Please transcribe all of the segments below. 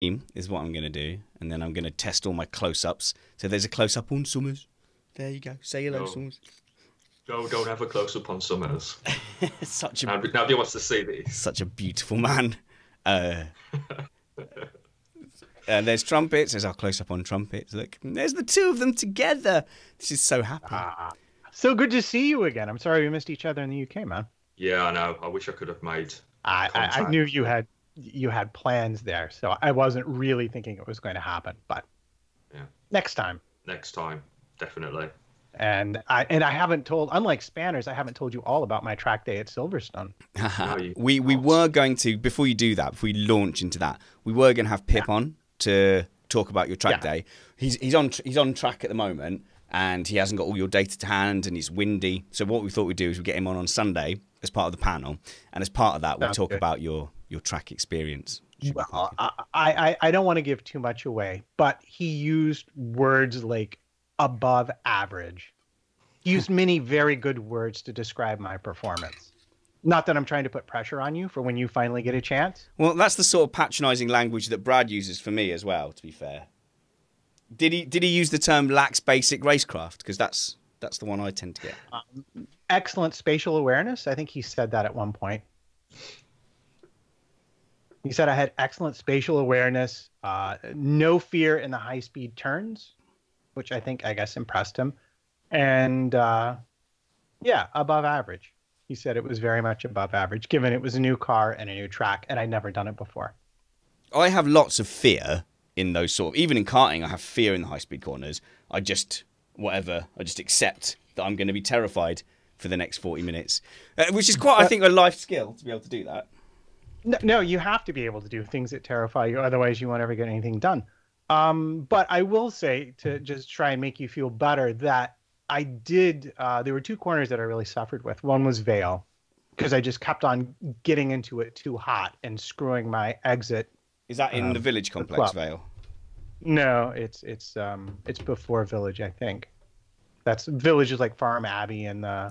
is what I'm going to do, and then I'm going to test all my close-ups. So there's a close-up on Summers. There you go. Say hello, No, Summers. no, don't have a close up on Summers. Such a Nobody wants to see this. such a beautiful man. There's trumpets. There's our close-up on trumpets. Look, there's the two of them together. This is so happy. So good to see you again. I'm sorry we missed each other in the UK, man. Yeah, I know. I wish I could have made I contact. knew you had plans there, so I wasn't really thinking it was going to happen. But Yeah. next time. Next time, definitely. And I haven't told, unlike Spanners, I haven't told you all about my track day at Silverstone. we were going to, before you do that, before you launch into that, we were going to have Pip on to talk about your track day. He's on track at the moment, and he hasn't got all your data to hand, and it's windy. So what we thought we'd do is we get him on Sunday as part of the panel, and as part of that, we'll talk about your track experience. Well, I don't want to give too much away, but he used words like above average. He used many very good words to describe my performance. Not that I'm trying to put pressure on you for when you finally get a chance. Well, that's the sort of patronising language that Brad uses for me as well, to be fair. Did he use the term lacks basic racecraft? Because that's the one I tend to get. Excellent spatial awareness. I think he said that at one point. He said I had excellent spatial awareness, no fear in the high-speed turns, which I guess impressed him. And, yeah, above average. He said it was very much above average, given it was a new car and a new track, and I'd never done it before. I have lots of fear in those even in karting, I have fear in the high-speed corners. I just accept that I'm going to be terrified for the next 40 minutes, which is quite, I think, a life skill to be able to do that. No, you have to be able to do things that terrify you. Otherwise, you won't ever get anything done. But I will say, to just try and make you feel better, that I did. There were two corners that I really suffered with. One was Vale, because I just kept on getting into it too hot and screwing my exit. Is that in the village complex, Vale? No, it's before Village, I think. That's Village is like Farm Abbey and the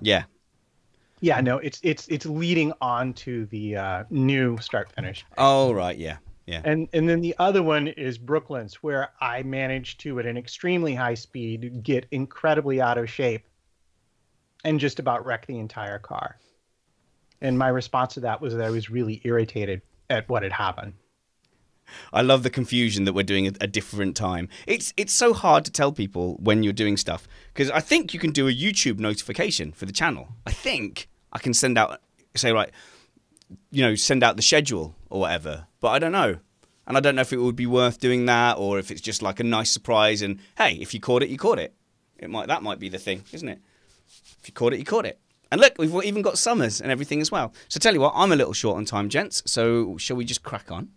Yeah, no, it's leading on to the new start finish. Oh right, yeah. And then the other one is Brooklands, where I managed to, at an extremely high speed, get incredibly out of shape and just about wreck the entire car. And my response to that was that I was really irritated at what had happened. I love the confusion that we're doing a different time. It's so hard to tell people when you're doing stuff, because I think you can do a YouTube notification for the channel. I think I can send out, say, right, send out the schedule or whatever, but I don't know. And I don't know if it would be worth doing that, or if it's just like a nice surprise and, hey, if you caught it, you caught it. That might be the thing, isn't it? If you caught it, you caught it. And look, we've even got Summers and everything as well. So tell you what, I'm a little short on time, gents, so shall we just crack on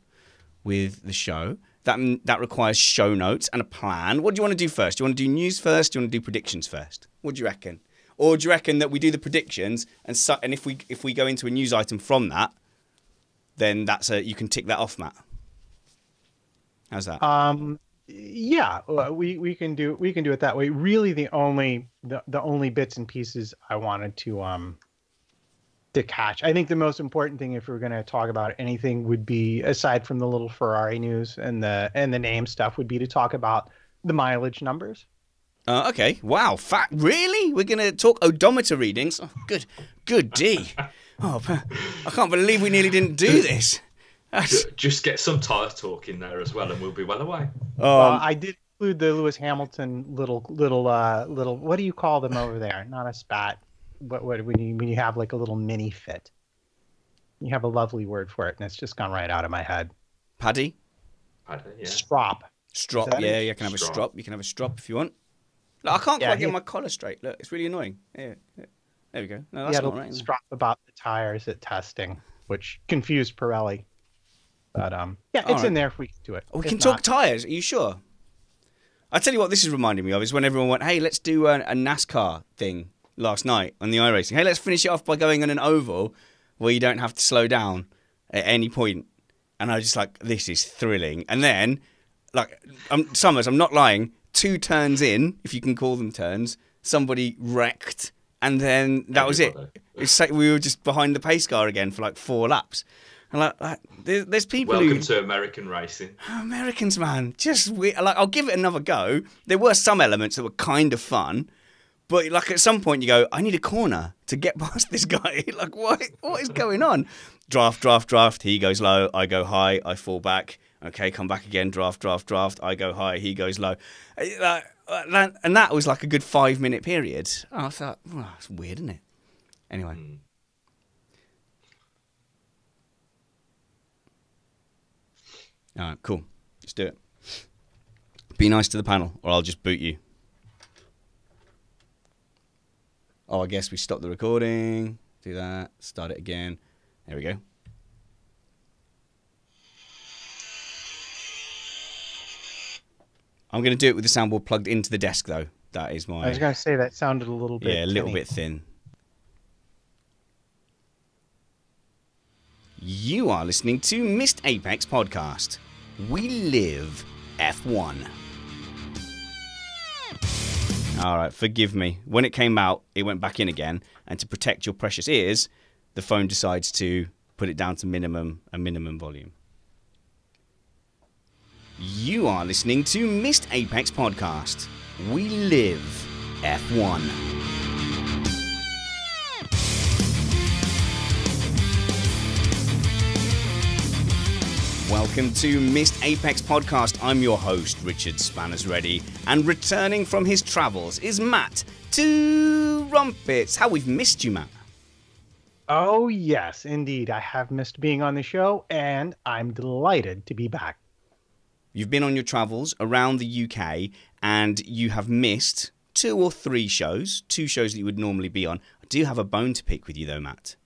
with the show? That requires show notes and a plan. What do you want to do first? Do you want to do news first? Do you want to do predictions first? What do you reckon? Or do you reckon that we do the predictions and if we go into a news item from that, then you can tick that off, Matt? How's that? Yeah, we can do it that way. Really, the only bits and pieces I wanted to catch. I think the most important thing, if we're going to talk about anything, would be, aside from the little Ferrari news and the name stuff, would be to talk about the mileage numbers. Okay. Wow. Really? We're going to talk odometer readings? Oh, good D. Oh, I can't believe we nearly didn't do this. Just get some tyre talk in there as well, and we'll be well away. I did include the Lewis Hamilton little. What do you call them over there? Not a spat. What when you have like a little mini fit? You have a lovely word for it, and it's just gone right out of my head. Paddy? Yeah. Strop. Strop. Yeah, you can have a strop. You can have a strop if you want. Look, I can't quite get my collar straight. Look, it's really annoying. Yeah. There we go. No, that's not right. Strop about the tires at testing, which confused Pirelli. But it's in there if we can do it. We can talk tires. Are you sure? I tell you what, this is reminding me of is when everyone went, "Hey, let's do a NASCAR thing." Last night on the iRacing. Hey, let's finish it off by going on an oval where you don't have to slow down at any point. And I was just like, this is thrilling. And then, Summers, I'm not lying, 2 turns in, if you can call them turns, somebody wrecked. And then that was it. We were just behind the pace car again for like 4 laps. And there's people Welcome to American racing. Americans, man, just weird. Like, I'll give it another go. There were some elements that were kind of fun, but like at some point you go, I need a corner to get past this guy. Like, what is going on? Draft. He goes low, I go high, I fall back. Okay, come back again. Draft. I go high, he goes low. And that was like a good 5-minute period. I thought, that's weird, isn't it? Anyway. All right, cool. Let's do it. Be nice to the panel, or I'll just boot you. Oh, I guess we stop the recording. Do that. Start it again. There we go. I'm going to do it with the soundboard plugged into the desk, though. That is my... I was going to say that sounded a little bit... Yeah, a little bit thin. You are listening to Missed Apex Podcast. We live F1. All right, forgive me. When it came out, it went back in again. And to protect your precious ears, the phone decides to put it down to a minimum volume. You are listening to Missed Apex Podcast. We live F1. Welcome to Missed Apex Podcast. I'm your host, Richard Spanners Ready, and returning from his travels is Matt to Rumpets. How we've missed you, Matt. Oh, yes, indeed. I have missed being on the show, and I'm delighted to be back. You've been on your travels around the UK, and you have missed 2 or 3 shows, 2 shows that you would normally be on. I do have a bone to pick with you, though, Matt.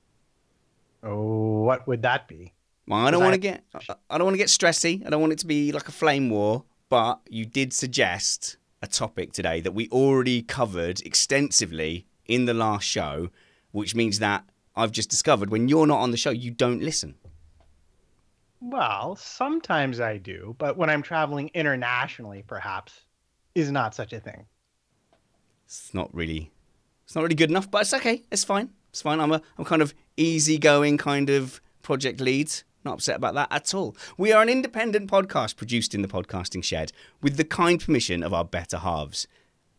Oh, what would that be? Well, I don't want to get stressy. I don't want it to be like a flame war. But you did suggest a topic today that we already covered extensively in the last show, which means that I've just discovered when you're not on the show, you don't listen. Well, sometimes I do, but when I'm traveling internationally, perhaps, is not such a thing. It's not really good enough, but it's okay. It's fine. It's fine. I'm kind of easygoing kind of project lead. Not upset about that at all. We are an independent podcast produced in the podcasting shed with the kind permission of our better halves.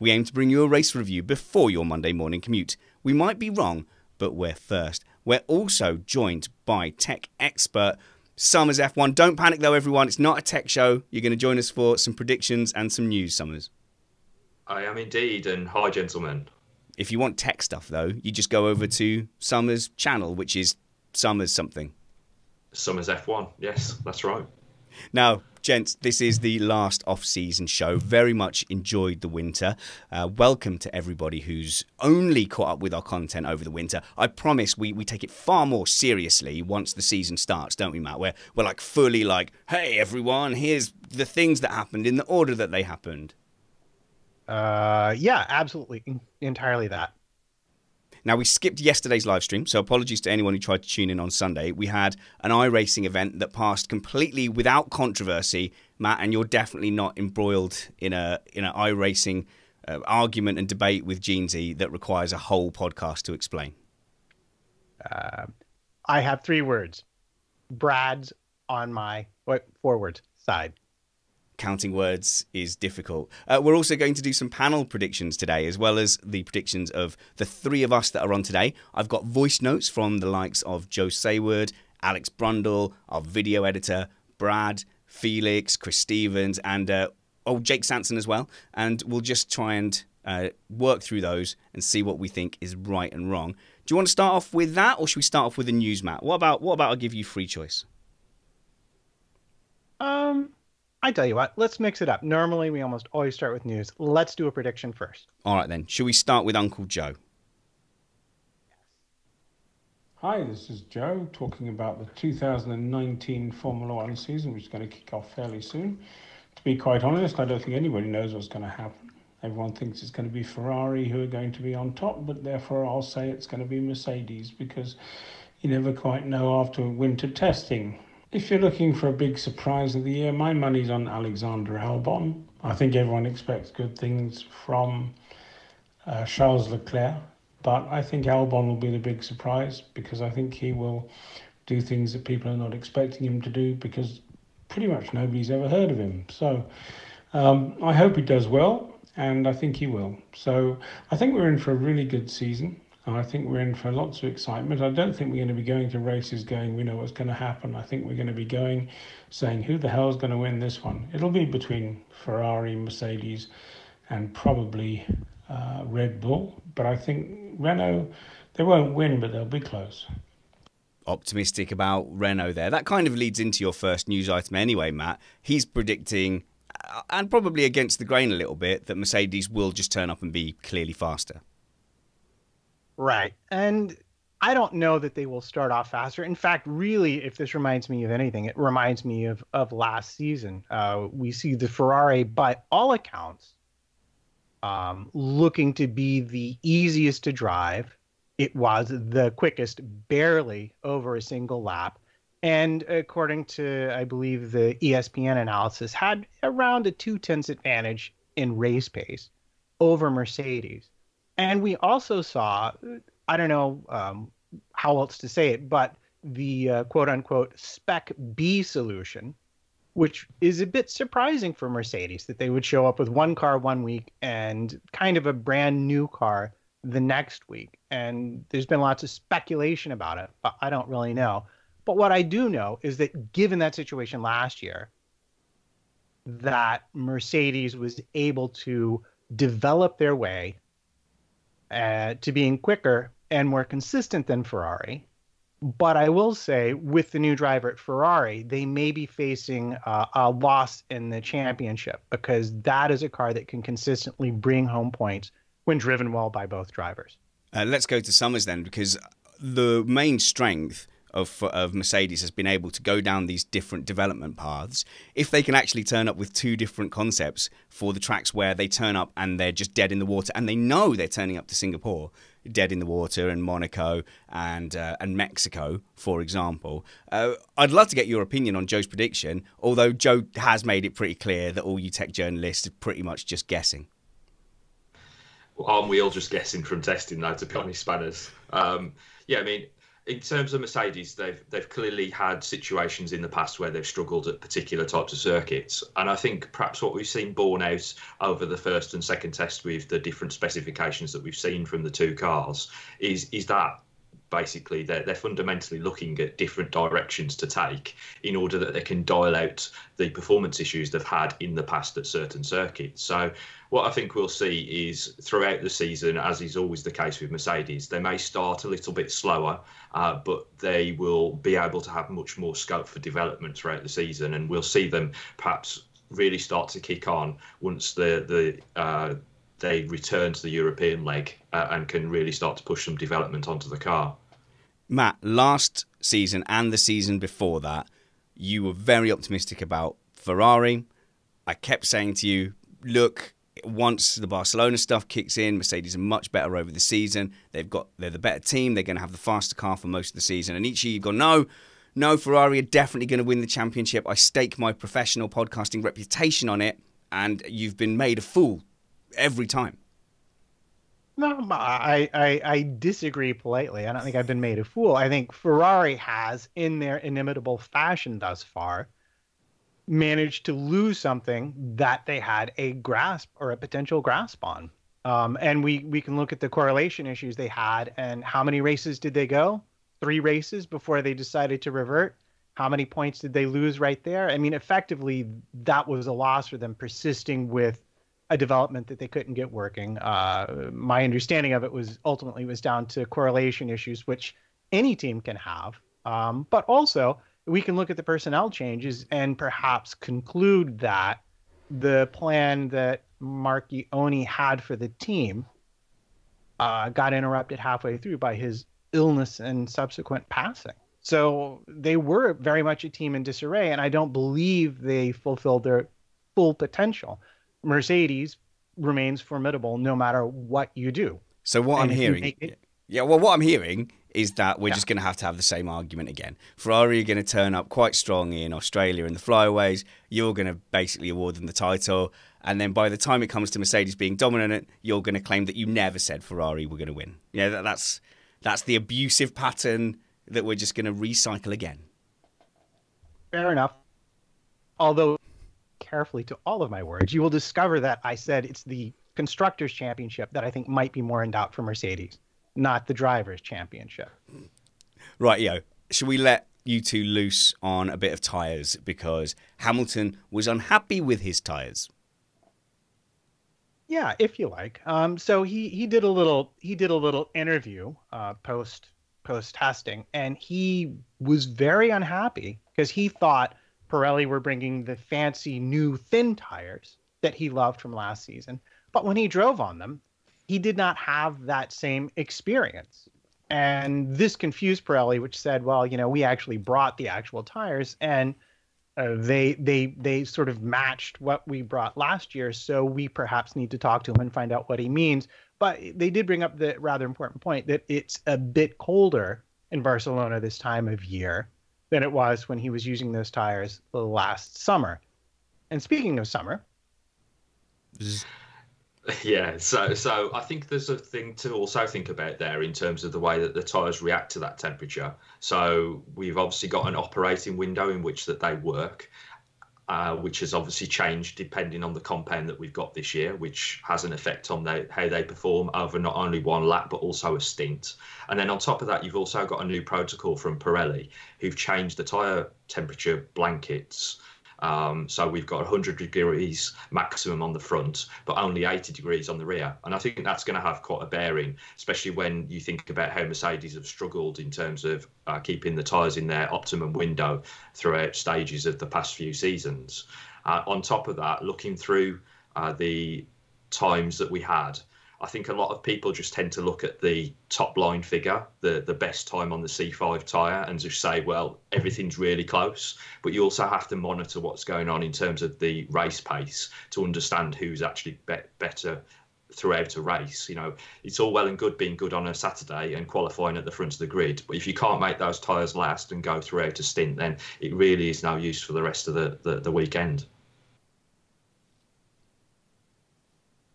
We aim to bring you a race review before your Monday morning commute. We might be wrong, but we're first. We're also joined by tech expert Summers F1. Don't panic though, everyone. It's not a tech show. You're going to join us for some predictions and some news, Summers. I am indeed, and hi, gentlemen. If you want tech stuff, though, you just go over to Summers' channel, which is Summers something. Summers F1. Yes, that's right. Now, gents, this is the last off-season show. Very much enjoyed the winter. Welcome to everybody who's only caught up with our content over the winter. I promise we take it far more seriously once the season starts, don't we, Matt? We're like fully like, hey, everyone, here's the things that happened in the order that they happened. Yeah, absolutely. Entirely that. Now, we skipped yesterday's live stream, so apologies to anyone who tried to tune in on Sunday. We had an iRacing event that passed completely without controversy, Matt, and you're definitely not embroiled in an iRacing argument and debate with Jeansy that requires a whole podcast to explain. I have 3 words. Brad's on my forward side. Counting words is difficult. We're also going to do some panel predictions today, as well as the predictions of the 3 of us that are on today. I've got voice notes from the likes of Joe Sayward, Alex Brundle, our video editor, Brad, Felix, Chris Stevens, and Jake Sanson as well. And we'll just try and work through those and see what we think is right and wrong. Do you want to start off with that, or should we start off with the news, Matt? What about I give you free choice? I tell you what, let's mix it up. Normally, we almost always start with news. Let's do a prediction first. All right, then. Should we start with Uncle Joe? Hi, this is Joe talking about the 2019 Formula One season, which is going to kick off fairly soon. To be quite honest, I don't think anybody knows what's going to happen. Everyone thinks it's going to be Ferrari who are going to be on top, but therefore I'll say it's going to be Mercedes because you never quite know after winter testing. If you're looking for a big surprise of the year, my money's on Alexander Albon. I think everyone expects good things from Charles Leclerc, but I think Albon will be the big surprise because I think he will do things that people are not expecting him to do, because pretty much nobody's ever heard of him. So I hope he does well, and I think he will. So I think we're in for a really good season. I think we're in for lots of excitement. I don't think we're going to be going to races going, we know what's going to happen. I think we're going to be going, saying, who the hell is going to win this one? It'll be between Ferrari, Mercedes, and probably Red Bull. But I think Renault, they won't win, but they'll be close. Optimistic about Renault there. That kind of leads into your first news item anyway, Matt. He's predicting, and probably against the grain a little bit, that Mercedes will just turn up and be clearly faster. Right. And I don't know that they will start off faster. In fact, really, if this reminds me of anything, it reminds me of last season. We see the Ferrari, by all accounts, looking to be the easiest to drive. It was the quickest, barely over a single lap. And according to, I believe, the ESPN analysis, had around a 2/10 advantage in race pace over Mercedes. And we also saw, I don't know how else to say it, but the quote-unquote Spec B solution, which is a bit surprising for Mercedes, that they would show up with one car one week and kind of a brand new car the next week. And there's been lots of speculation about it, but I don't really know. But what I do know is that given that situation last year, that Mercedes was able to develop their way to being quicker and more consistent than Ferrari. But I will say, with the new driver at Ferrari, they may be facing a loss in the championship, because that is a car that can consistently bring home points when driven well by both drivers. Let's go to Summers then, because the main strength of Mercedes has been able to go down these different development paths. If they can actually turn up with two different concepts for the tracks where they turn up and they're just dead in the water, and they know they're turning up to Singapore, dead in the water, and Monaco and Mexico, for example. I'd love to get your opinion on Joe's prediction, although Joe has made it pretty clear that all you tech journalists are pretty much just guessing. Well, aren't we all just guessing from testing now, to be honest, Spanners? Yeah, I mean, in terms of Mercedes, they've clearly had situations in the past where they've struggled at particular types of circuits. And I think perhaps what we've seen borne out over the first and second test with the different specifications that we've seen from the two cars is that basically they're fundamentally looking at different directions to take in order that they can dial out the performance issues they've had in the past at certain circuits. So what I think we'll see is throughout the season, as is always the case with Mercedes, they may start a little bit slower, but they will be able to have much more scope for development throughout the season, and we'll see them perhaps really start to kick on once they return to the European leg and can really start to push some development onto the car. Matt, last season and the season before that, you were very optimistic about Ferrari. I kept saying to you, look, once the Barcelona stuff kicks in, Mercedes are much better over the season. They're the better team. They're going to have the faster car for most of the season. And each year you've gone, no, Ferrari are definitely going to win the championship. I stake my professional podcasting reputation on it, and you've been made a fool every time. No, I disagree politely. I don't think I've been made a fool. I think Ferrari has, in their inimitable fashion thus far, managed to lose something that they had a grasp or a potential grasp on. And we can look at the correlation issues they had, and how many races did they go? 3 races before they decided to revert. How many points did they lose right there? I mean, effectively, that was a loss for them, persisting with a development that they couldn't get working. My understanding of it was ultimately was down to correlation issues, which any team can have. But also, we can look at the personnel changes and perhaps conclude that the plan that Marchionni had for the team got interrupted halfway through by his illness and subsequent passing. So they were very much a team in disarray, and I don't believe they fulfilled their full potential. Mercedes remains formidable no matter what you do. So what I'm hearing, what I'm hearing is that we're just going to have the same argument again. Ferrari are going to turn up quite strong in Australia in the flyaways. You're going to basically award them the title. And then by the time it comes to Mercedes being dominant, you're going to claim that you never said Ferrari were going to win. Yeah, that's the abusive pattern that we're just going to recycle again. Fair enough. Although, carefully to all of my words, you will discover that I said it's the Constructors' Championship that I think might be more in doubt for Mercedes, not the Drivers' Championship. Right, yo. Should we let you two loose on a bit of tyres, because Hamilton was unhappy with his tyres? Yeah, if you like. So he did a little interview post testing, and he was very unhappy because he thought Pirelli were bringing the fancy new thin tires that he loved from last season. But when he drove on them, he did not have that same experience. And this confused Pirelli, which said, well, we actually brought the actual tires, and they sort of matched what we brought last year. So we perhaps need to talk to him and find out what he means. But they did bring up the rather important point that it's a bit colder in Barcelona this time of year than it was when he was using those tires last summer. And speaking of summer. Yeah, so I think there's a thing to also think about there in terms of the way that the tyres react to that temperature. So we've obviously got an operating window in which that they work, which has obviously changed depending on the compound that we've got this year, which has an effect on how they perform over not only one lap, but also a stint. And then on top of that, you've also got a new protocol from Pirelli, who've changed the tyre temperature blankets. So we've got 100 degrees maximum on the front, but only 80 degrees on the rear. And I think that's going to have quite a bearing, especially when you think about how Mercedes have struggled in terms of keeping the tyres in their optimum window throughout stages of the past few seasons. On top of that, looking through the times that we had, I think a lot of people just tend to look at the top line figure, the best time on the C5 tyre, and just say, well, everything's really close. But you also have to monitor what's going on in terms of the race pace to understand who's actually better throughout a race. It's all well and good being good on a Saturday and qualifying at the front of the grid, but if you can't make those tyres last and go throughout a stint, then it really is no use for the rest of the weekend.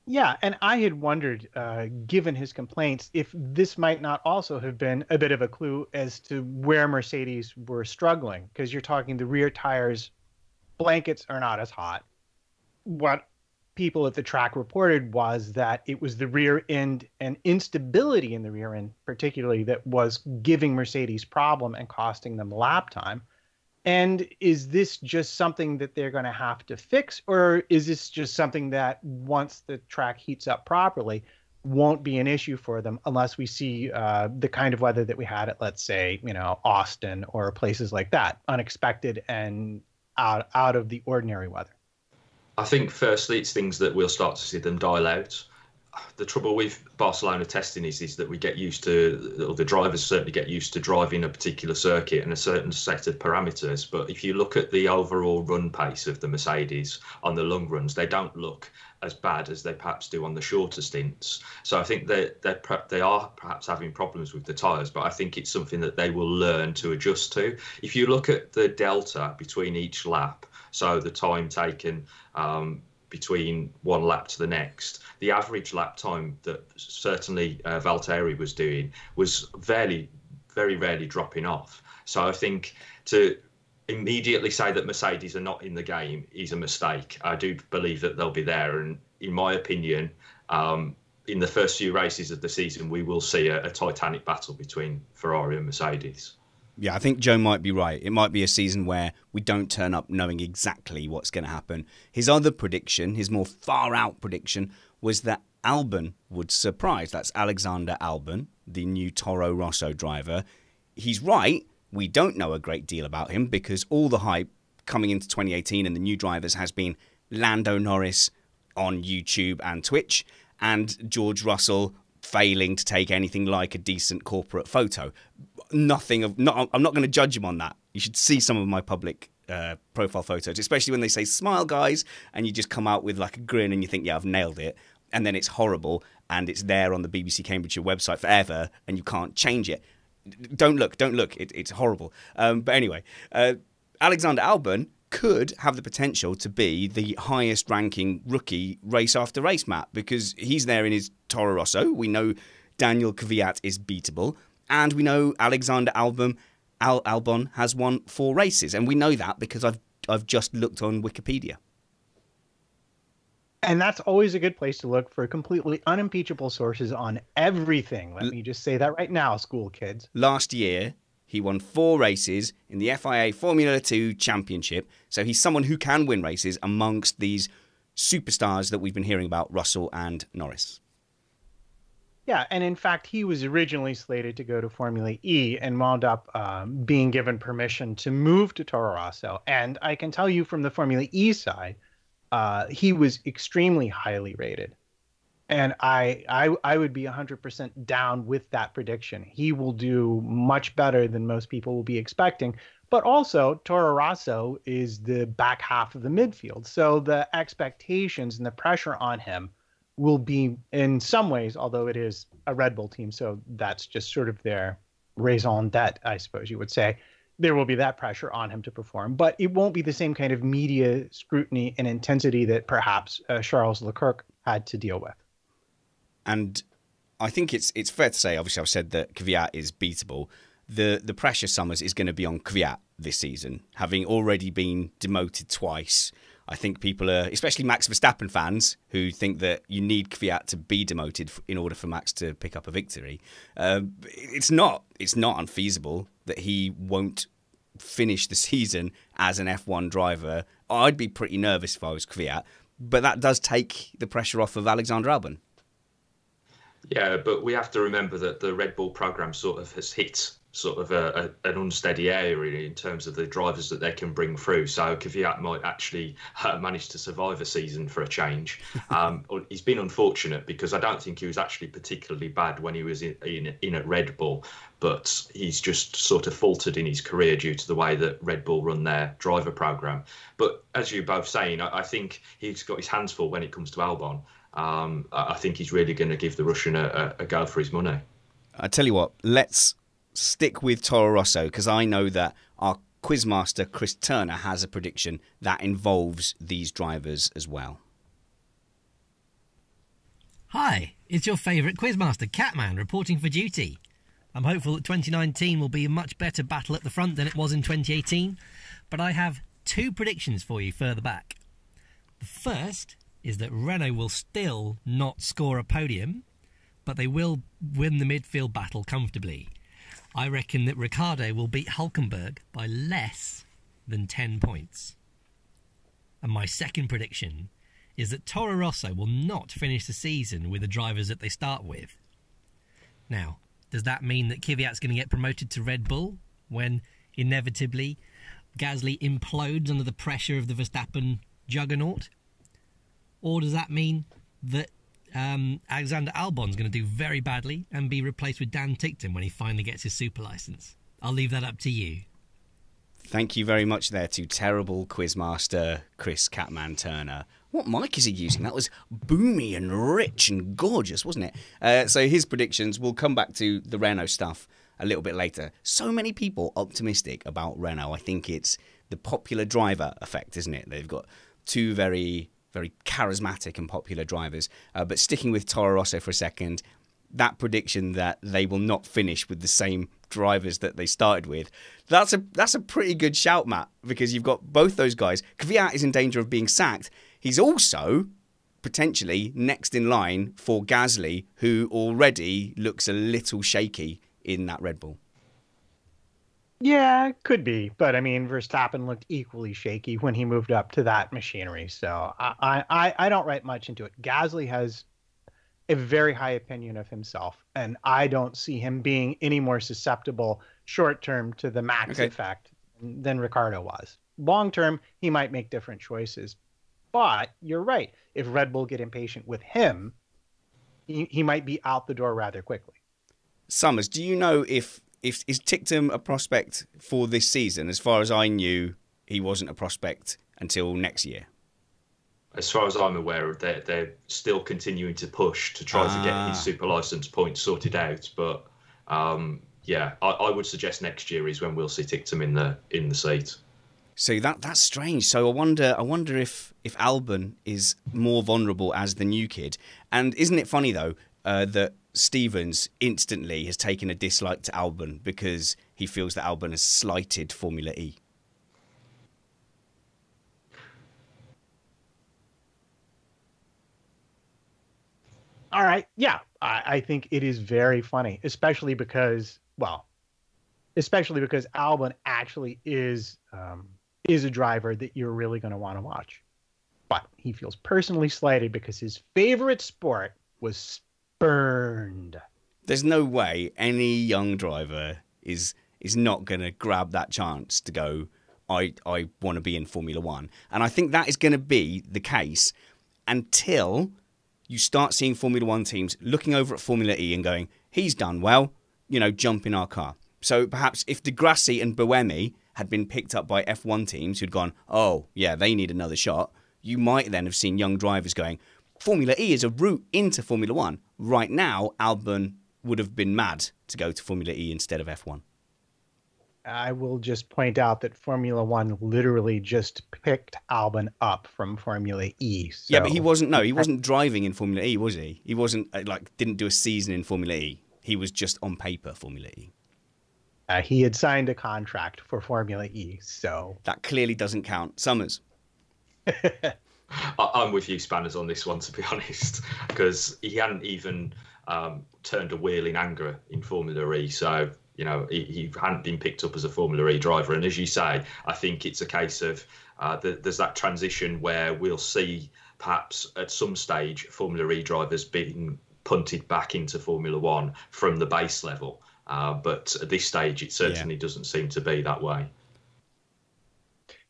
Yeah, and I had wondered, given his complaints, if this might not also have been a bit of a clue as to where Mercedes were struggling, because you're talking the rear tires, blankets are not as hot. What people at the track reported was that it was the rear end and instability in the rear end, particularly, that was giving Mercedes problem and costing them lap time. And is this just something that they're going to have to fix, or is this just something that once the track heats up properly won't be an issue for them unless we see the kind of weather that we had at, let's say, Austin or places like that, unexpected and out of the ordinary weather? I think firstly, it's things that we'll start to see them dial out. The trouble with Barcelona testing is that we get used to, or the drivers certainly get used to driving a particular circuit and a certain set of parameters. But if you look at the overall run pace of the Mercedes on the long runs, they don't look as bad as they perhaps do on the shorter stints. So I think they are perhaps having problems with the tyres, but I think it's something that they will learn to adjust to. If you look at the delta between each lap, so the time taken between one lap to the next, the average lap time that certainly Valtteri was doing was very rarely dropping off. So I think to immediately say that Mercedes are not in the game is a mistake. I do believe that they'll be there. And in my opinion, in the first few races of the season, we will see a titanic battle between Ferrari and Mercedes. Yeah, I think Joe might be right. It might be a season where we don't turn up knowing exactly what's going to happen. His other prediction, his more far-out prediction, was that Albon would surprise. That's Alexander Albon, the new Toro Rosso driver. He's right. We don't know a great deal about him because all the hype coming into 2018 and the new drivers has been Lando Norris on YouTube and Twitch and George Russell failing to take anything like a decent corporate photo. I'm not going to judge him on that. You should see some of my public profile photos, especially when they say smile guys and you just come out with like a grin and you think, yeah, I've nailed it. And then it's horrible and it's there on the BBC Cambridgeshire website forever and you can't change it. Don't look. It's horrible. But anyway, Alexander Albon could have the potential to be the highest ranking rookie race after race, Matt, because he's there in his Toro Rosso. We know Daniel Kvyat is beatable. And we know Alexander Albon has won 4 races, and we know that because I've just looked on Wikipedia. And that's always a good place to look for completely unimpeachable sources on everything. Let me just say that right now, school kids. Last year, he won 4 races in the FIA Formula 2 Championship. So he's someone who can win races amongst these superstars that we've been hearing about, Russell and Norris. Yeah, and in fact, he was originally slated to go to Formula E and wound up being given permission to move to Toro Rosso. And I can tell you from the Formula E side, he was extremely highly rated. And I would be 100% down with that prediction. He will do much better than most people will be expecting. But also, Toro Rosso is the back half of the midfield. So the expectations and the pressure on him will be, in some ways, although it is a Red Bull team, so that's just sort of their raison d'etre, I suppose you would say, there will be that pressure on him to perform. But it won't be the same kind of media scrutiny and intensity that perhaps Charles Leclerc had to deal with. And I think it's fair to say, obviously I've said that Kvyat is beatable. The pressure, Summers, is going to be on Kvyat this season, having already been demoted twice. I think people are, especially Max Verstappen fans, who think that you need Kvyat to be demoted in order for Max to pick up a victory. It's not unfeasible that he won't finish the season as an F1 driver. I'd be pretty nervous if I was Kvyat, but that does take the pressure off of Alexander Albon. Yeah, but we have to remember that the Red Bull program sort of has hit sort of an unsteady area in terms of the drivers that they can bring through. So Kvyat might actually manage to survive a season for a change. He's been unfortunate because I don't think he was actually particularly bad when he was in at Red Bull, but he's just sort of faltered in his career due to the way that Red Bull run their driver program. But as you're both saying, I think he's got his hands full when it comes to Albon. I think he's really going to give the Russian a go for his money. I tell you what, let's stick with Toro Rosso, because I know that our quizmaster Chris Turner has a prediction that involves these drivers as well. Hi, it's your favourite quizmaster Catman reporting for duty. I'm hopeful that 2019 will be a much better battle at the front than it was in 2018, but I have 2 predictions for you further back. The first is that Renault will still not score a podium, but they will win the midfield battle comfortably. I reckon that Ricciardo will beat Hülkenberg by less than 10 points. And my second prediction is that Toro Rosso will not finish the season with the drivers that they start with. Now, does that mean that Kvyat's going to get promoted to Red Bull when, inevitably, Gasly implodes under the pressure of the Verstappen juggernaut? Or does that mean that Alexander Albon's going to do very badly and be replaced with Dan Tickton when he finally gets his super license? I'll leave that up to you. Thank you very much there to terrible quizmaster Chris Catman Turner. What mic is he using? That was boomy and rich and gorgeous, wasn't it? So his predictions, we'll come back to the Renault stuff a little bit later. So many people optimistic about Renault. I think it's the popular driver effect, isn't it? They've got 2 very charismatic and popular drivers. But sticking with Toro Rosso for a second, that prediction that they will not finish with the same drivers that they started with, that's a pretty good shout, Matt, because you've got both those guys. Kvyat is in danger of being sacked. He's also potentially next in line for Gasly, who already looks a little shaky in that Red Bull. Yeah, could be. But, I mean, Verstappen looked equally shaky when he moved up to that machinery. So I don't write much into it. Gasly has a very high opinion of himself, and I don't see him being any more susceptible short-term to the Max effect than Ricciardo was. Long-term, he might make different choices. But you're right. If Red Bull get impatient with him, he might be out the door rather quickly. Summers, do you know if is Ticktum a prospect for this season? As far as I knew, he wasn't a prospect until next year. As far as I'm aware, they're still continuing to push to try to get his super license points sorted out. But yeah, I would suggest next year is when we'll see Ticktum in the seat. So that's strange. So I wonder if Albon is more vulnerable as the new kid. And isn't it funny though? that Stevens instantly has taken a dislike to Albon because he feels that Albon has slighted Formula E? All right. Yeah, I think it is very funny, especially because Albon actually is a driver that you're really going to want to watch. But he feels personally slighted because his favorite sport was spurned. There's no way any young driver is not going to grab that chance to go, I want to be in Formula One. And I think that is going to be the case until you start seeing Formula One teams looking over at Formula E and going, he's done well, jump in our car. So perhaps if De Grassi and Buemi had been picked up by F1 teams who'd gone, oh, yeah, they need another shot, you might then have seen young drivers going, Formula E is a route into Formula One. Right now, Albon would have been mad to go to Formula E instead of F1. I will just point out that Formula One literally just picked Albon up from Formula E. So. Yeah, but he wasn't driving in Formula E, was he? He wasn't, didn't do a season in Formula E. He was just on paper Formula E. He had signed a contract for Formula E, so... That clearly doesn't count. Summers. I'm with you, Spanners, on this one, to be honest, because he hadn't even turned a wheel in anger in Formula E, so... he hadn't been picked up as a Formula E driver. And as you say, I think it's a case of there's that transition where we'll see perhaps at some stage Formula E drivers being punted back into Formula One from the base level. But at this stage, it certainly doesn't seem to be that way.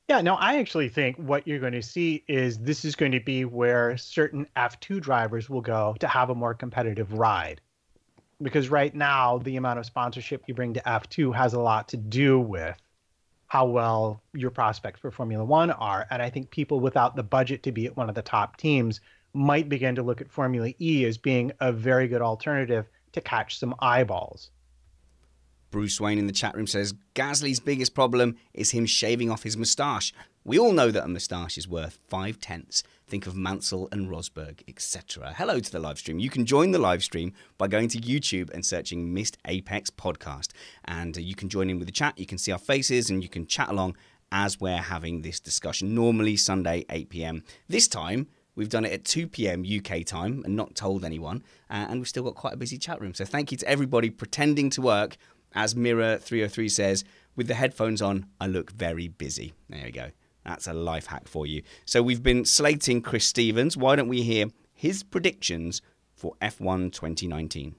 Yeah, no, I actually think what you're going to see is this is going to be where certain F2 drivers will go to have a more competitive ride. Because right now, the amount of sponsorship you bring to F2 has a lot to do with how well your prospects for Formula One are. And I think people without the budget to be at one of the top teams might begin to look at Formula E as being a very good alternative to catch some eyeballs. Bruce Wayne in the chat room says, Gasly's biggest problem is him shaving off his moustache. We all know that a moustache is worth 5/10. Think of Mansell and Rosberg, etc. Hello to the live stream. You can join the live stream by going to YouTube and searching Missed Apex Podcast. And you can join in with the chat. You can see our faces and you can chat along as we're having this discussion. Normally Sunday, 8 p.m. This time, we've done it at 2 p.m. UK time and not told anyone. And we've still got quite a busy chat room. So thank you to everybody pretending to work. As Mirror303 says, with the headphones on, I look very busy. There you go. That's a life hack for you. So we've been slating Chris Stevens. Why don't we hear his predictions for F1 2019?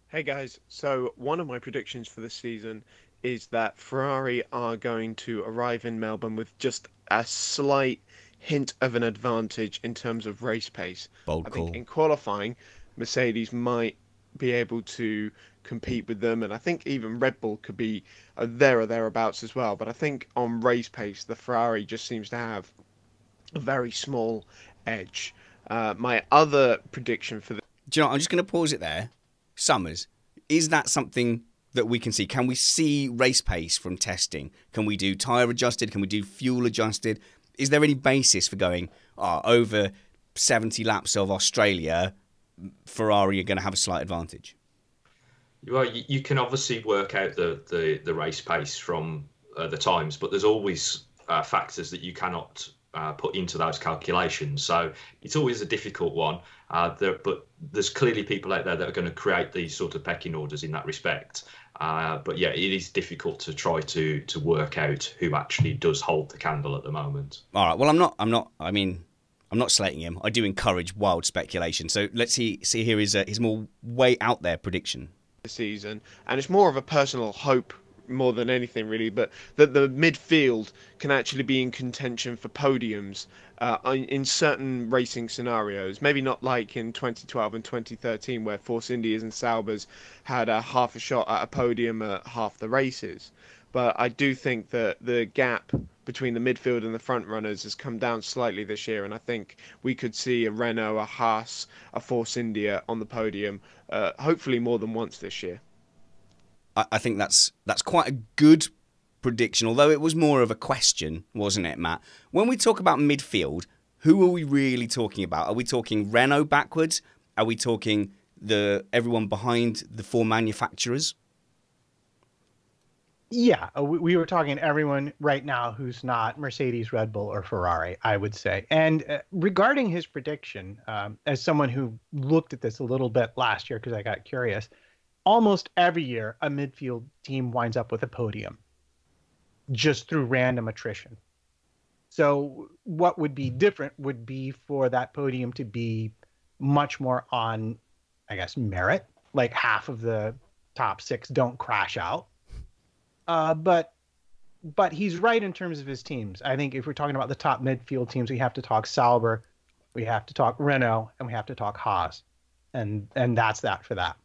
Hey guys, so one of my predictions for this season is that Ferrari are going to arrive in Melbourne with just a slight hint of an advantage in terms of race pace. Bold I call. think in qualifying, Mercedes might be able to compete with them, and I think even Red Bull could be there or thereabouts as well. But I think on race pace, the Ferrari just seems to have a very small edge. My other prediction for the... Do you know what? I'm just going to pause it there. Summers, is that something that we can see? Can we see race pace from testing? Can we do tyre adjusted? Can we do fuel adjusted? Is there any basis for going, over 70 laps of Australia, Ferrari are going to have a slight advantage? Well, you can obviously work out the race pace from the times, but there's always factors that you cannot put into those calculations. So it's always a difficult one. But there's clearly people out there that are going to create these sort of pecking orders in that respect. But yeah, it is difficult to try to work out who actually does hold the candle at the moment. All right. Well, I'm not slating him. I do encourage wild speculation. So let's see here his more way out there prediction. Season, and it's more of a personal hope more than anything really, but that the midfield can actually be in contention for podiums in certain racing scenarios. Maybe not like in 2012 and 2013 where Force Indias and Saubers had half a shot at a podium at half the races, but I do think that the gap between the midfield and the front runners has come down slightly this year, and I think we could see a Renault, a Haas, a Force India on the podium hopefully more than once this year. I think that's quite a good prediction, although it was more of a question, wasn't it, Matt? When we talk about midfield, who are we really talking about? Are we talking Renault backwards? Are we talking everyone behind the 4 manufacturers? Yeah, we were talking everyone right now who's not Mercedes, Red Bull, or Ferrari, I would say. And regarding his prediction, as someone who looked at this a little bit last year because I got curious, almost every year a midfield team winds up with a podium just through random attrition. So what would be different would be for that podium to be much more on, I guess, merit. Like half of the top 6 don't crash out. But he's right in terms of his teams. I think if we're talking about the top midfield teams, we have to talk Sauber, we have to talk Renault, and we have to talk Haas. And that's that for that.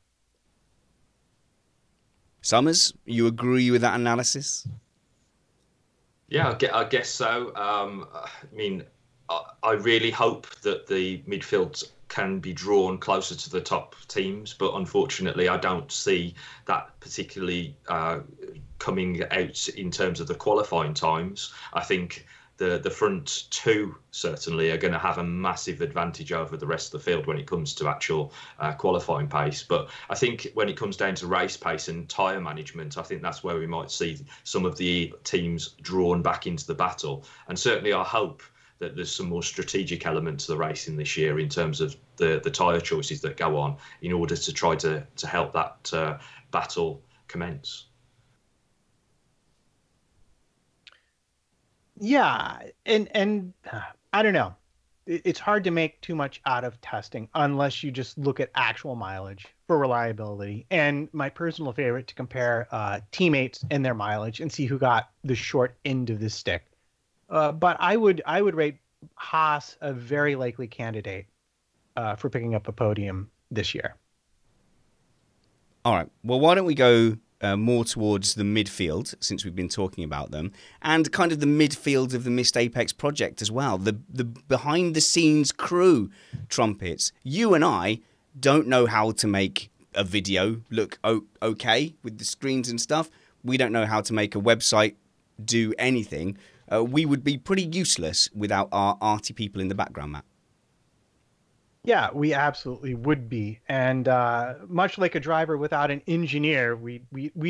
Summers, you agree with that analysis? Yeah, I guess so. I mean, I really hope that the midfield can be drawn closer to the top teams, but unfortunately, I don't see that particularly coming out in terms of the qualifying times. I think the front 2 certainly are going to have a massive advantage over the rest of the field when it comes to actual qualifying pace. But I think when it comes down to race pace and tyre management, I think that's where we might see some of the teams drawn back into the battle. And certainly I hope that there's some more strategic element to the racing this year in terms of the tyre choices that go on in order to try to help that battle commence. Yeah, and I don't know. It's hard to make too much out of testing unless you just look at actual mileage for reliability. And my personal favorite to compare teammates and their mileage and see who got the short end of the stick. But I would rate Haas a very likely candidate for picking up a podium this year. All right. Well, why don't we go more towards the midfield, since we've been talking about them, and kind of the midfield of the Missed Apex project as well. The behind-the-scenes crew trumpets. You and I don't know how to make a video look okay with the screens and stuff. We don't know how to make a website do anything. We would be pretty useless without our arty people in the background, Matt. Yeah, we absolutely would be. And much like a driver without an engineer, we'd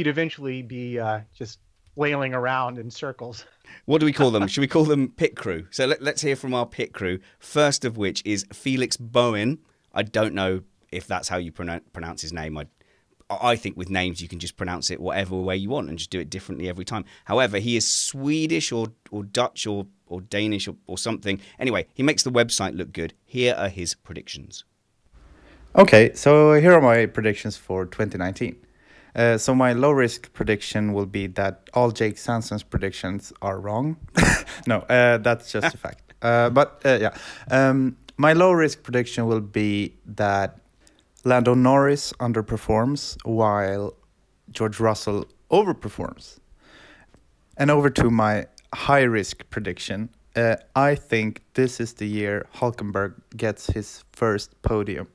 eventually be just flailing around in circles. What do we call them? Should we call them pit crew? So let's hear from our pit crew. First of which is Felix Bowen. I don't know if that's how you pronounce his name. I think with names you can just pronounce it whatever way you want and just do it differently every time. However, he is Swedish or Dutch or Danish or something. Anyway, he makes the website look good. Here are his predictions. Okay, so here are my predictions for 2019. So my low-risk prediction will be that all Jake Sanson's predictions are wrong. No, that's just a fact. My low-risk prediction will be that Lando Norris underperforms while George Russell overperforms. And over to my high-risk prediction. I think this is the year Hülkenberg gets his first podium.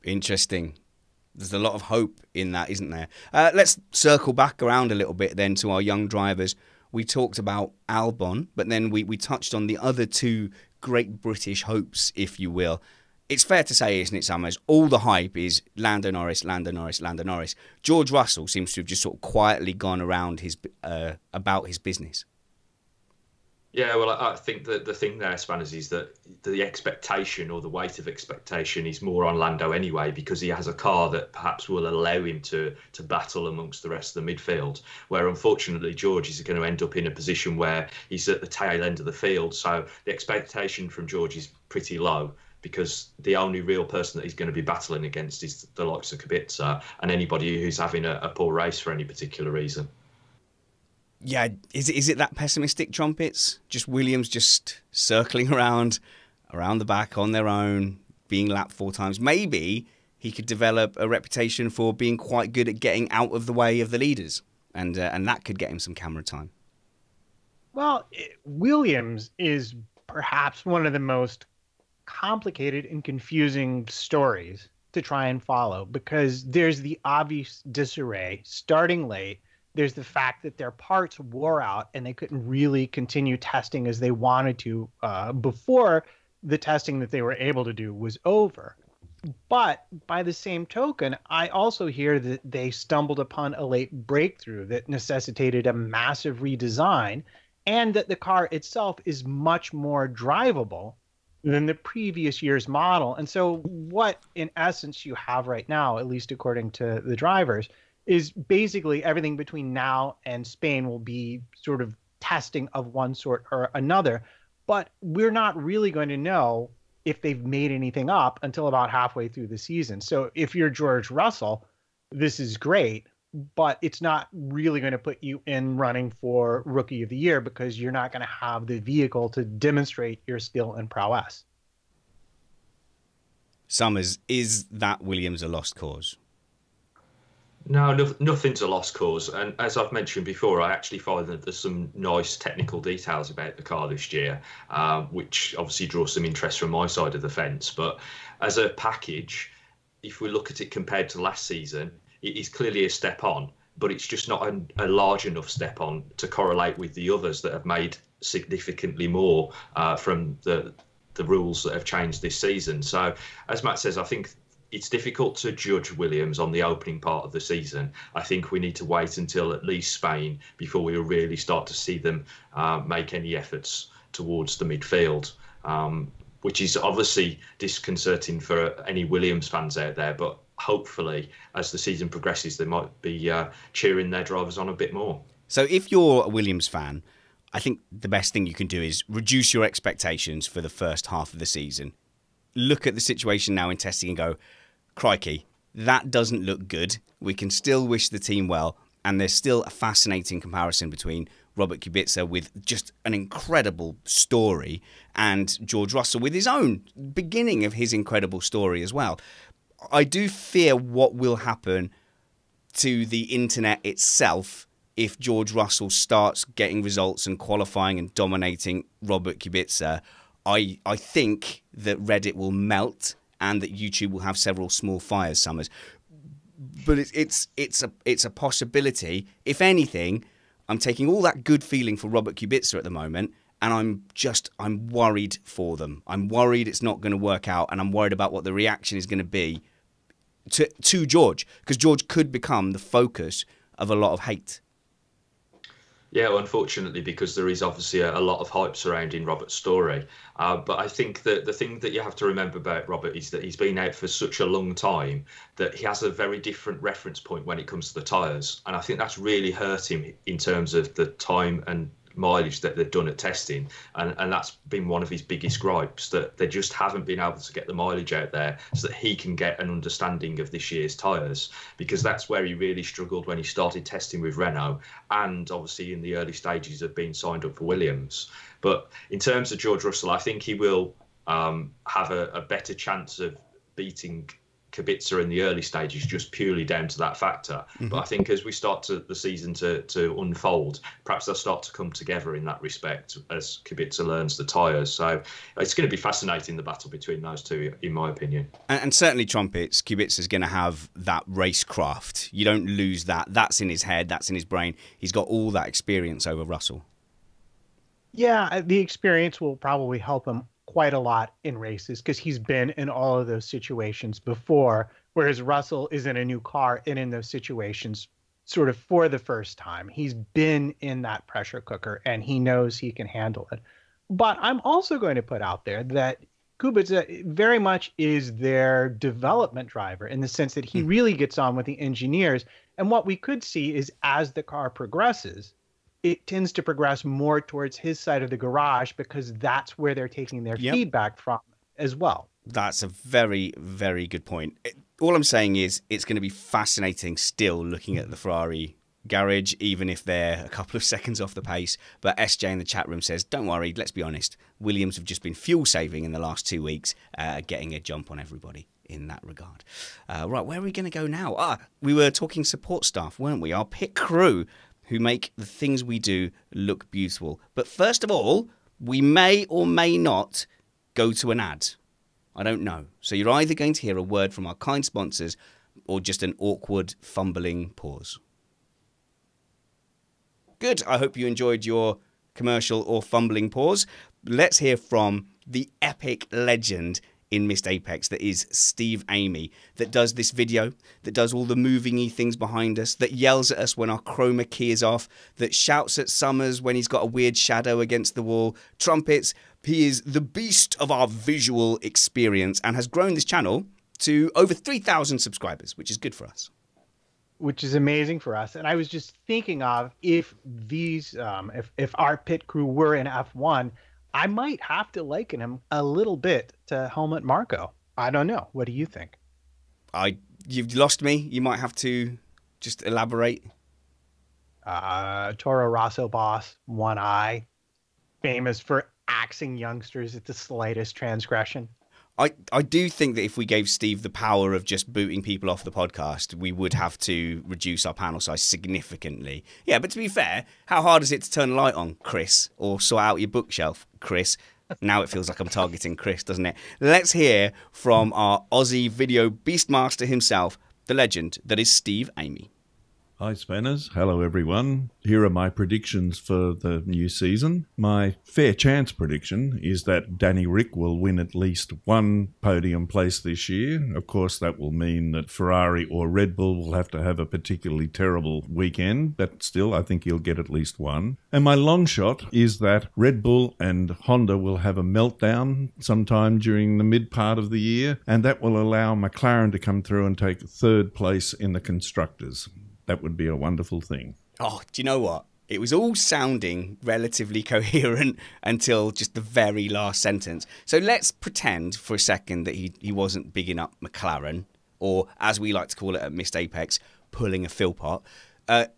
Interesting. There's a lot of hope in that, isn't there? Let's circle back around a little bit then to our young drivers. We talked about Albon, but then we touched on the other 2 great British hopes, if you will. It's fair to say, isn't it, Summers? All the hype is Lando Norris, Lando Norris, Lando Norris. George Russell seems to have just sort of quietly gone around about his business. Yeah, well, I think that the thing there, Spanners, is that the expectation or the weight of expectation is more on Lando anyway, because he has a car that perhaps will allow him to battle amongst the rest of the midfield, where unfortunately George is going to end up in a position where he's at the tail end of the field. So the expectation from George is pretty low, because the only real person that he's going to be battling against is the likes of Kubica and anybody who's having a poor race for any particular reason. Yeah, is it that pessimistic, Trumpets? Just Williams just circling around the back on their own, being lapped 4 times. Maybe he could develop a reputation for being quite good at getting out of the way of the leaders, and that could get him some camera time. Well, Williams is perhaps one of the most complicated and confusing stories to try and follow, because there's the obvious disarray starting late. There's the fact that their parts wore out and they couldn't really continue testing as they wanted to before the testing that they were able to do was over. But by the same token, I also hear that they stumbled upon a late breakthrough that necessitated a massive redesign, and that the car itself is much more drivable than the previous year's model. And so, what in essence you have right now, at least according to the drivers, is basically everything between now and Spain will be sort of testing of one sort or another. But we're not really going to know if they've made anything up until about halfway through the season. So if you're George Russell, this is great, but it's not really going to put you in running for Rookie of the Year because you're not going to have the vehicle to demonstrate your skill and prowess. Summers, is that Williams a lost cause? No, nothing's a lost cause. And as I've mentioned before, I actually find that there's some nice technical details about the car this year, which obviously draws some interest from my side of the fence. But as a package, if we look at it compared to last season, it is clearly a step on, but it's just not a large enough step on to correlate with the others that have made significantly more from the rules that have changed this season. So as Matt says, I think it's difficult to judge Williams on the opening part of the season. I think we need to wait until at least Spain before we really start to see them make any efforts towards the midfield, which is obviously disconcerting for any Williams fans out there. But hopefully, as the season progresses, they might be cheering their drivers on a bit more. So if you're a Williams fan, I think the best thing you can do is reduce your expectations for the first half of the season. Look at the situation now in testing and go, crikey, that doesn't look good. We can still wish the team well. And there's still a fascinating comparison between Robert Kubica with just an incredible story and George Russell with his own beginning of his incredible story as well. I do fear what will happen to the internet itself if George Russell starts getting results and qualifying and dominating Robert Kubica. I think that Reddit will melt and that YouTube will have several small fires, Summers. But it's a possibility. If anything, I'm taking all that good feeling for Robert Kubica at the moment, and I'm worried for them. I'm worried it's not going to work out, and I'm worried about what the reaction is going to be to George, because George could become the focus of a lot of hate. Yeah, well, unfortunately, because there is obviously a lot of hype surrounding Robert's story. But I think that the thing that you have to remember about Robert is that he's been out for such a long time that he has a very different reference point when it comes to the tyres. And I think that's really hurt him in terms of the time and mileage that they've done at testing, and that's been one of his biggest gripes, that they just haven't been able to get the mileage out there so that he can get an understanding of this year's tyres, because that's where he really struggled when he started testing with Renault and obviously in the early stages of being signed up for Williams. But in terms of George Russell, I think he will have a better chance of beating Kubica in the early stages just purely down to that factor. Mm-hmm. But I think as we start the season to unfold, perhaps they'll start to come together in that respect as Kubica learns the tyres. So it's going to be fascinating, the battle between those two, in my opinion. And certainly Trumpets, Kubica's going to have that racecraft. You don't lose that. That's in his head. That's in his brain. He's got all that experience over Russell. Yeah, the experience will probably help him quite a lot in races because he's been in all of those situations before, whereas Russell is in a new car and in those situations sort of for the first time. He's been in that pressure cooker and he knows he can handle it. But I'm also going to put out there that Kubica very much is their development driver in the sense that he really gets on with the engineers. And what we could see is as the car progresses, it tends to progress more towards his side of the garage because that's where they're taking their feedback from as well. That's a very, very good point. All I'm saying is it's going to be fascinating still looking at the Ferrari garage, even if they're a couple of seconds off the pace. But SJ in the chat room says, don't worry, let's be honest. Williams have just been fuel saving in the last 2 weeks, getting a jump on everybody in that regard. Right, where are we going to go now? We were talking support staff, weren't we? Our pit crew, who make the things we do look beautiful. But first of all, we may or may not go to an ad. I don't know. So you're either going to hear a word from our kind sponsors or just an awkward, fumbling pause. Good. I hope you enjoyed your commercial or fumbling pause. Let's hear from the epic legend in Missed Apex that is Steve Amy, that does this video, that does all the moving-y things behind us, that yells at us when our chroma key is off, that shouts at Summers when he's got a weird shadow against the wall, trumpets. He is the beast of our visual experience and has grown this channel to over 3,000 subscribers, which is good for us. Which is amazing for us. And I was just thinking of if these, if our pit crew were in F1, I might have to liken him a little bit to Helmut Marko. I don't know. What do you think? You've lost me. You might have to just elaborate. Toro Rosso boss, one eye, famous for axing youngsters at the slightest transgression. I do think that if we gave Steve the power of just booting people off the podcast, we would have to reduce our panel size significantly. Yeah, but to be fair, how hard is it to turn a light on, Chris? Or sort out your bookshelf, Chris? Now it feels like I'm targeting Chris, doesn't it? Let's hear from our Aussie video beastmaster himself, the legend that is Steve Amy. Hi Spanners, hello everyone. Here are my predictions for the new season. My fair chance prediction is that Danny Rick will win at least one podium place this year. Of course that will mean that Ferrari or Red Bull will have to have a particularly terrible weekend, but still I think he'll get at least one. And my long shot is that Red Bull and Honda will have a meltdown sometime during the mid part of the year, and that will allow McLaren to come through and take third place in the Constructors. That would be a wonderful thing. Oh, do you know what? It was all sounding relatively coherent until just the very last sentence. So let's pretend for a second that he wasn't bigging up McLaren, or as we like to call it at Missed Apex, pulling a Philpott.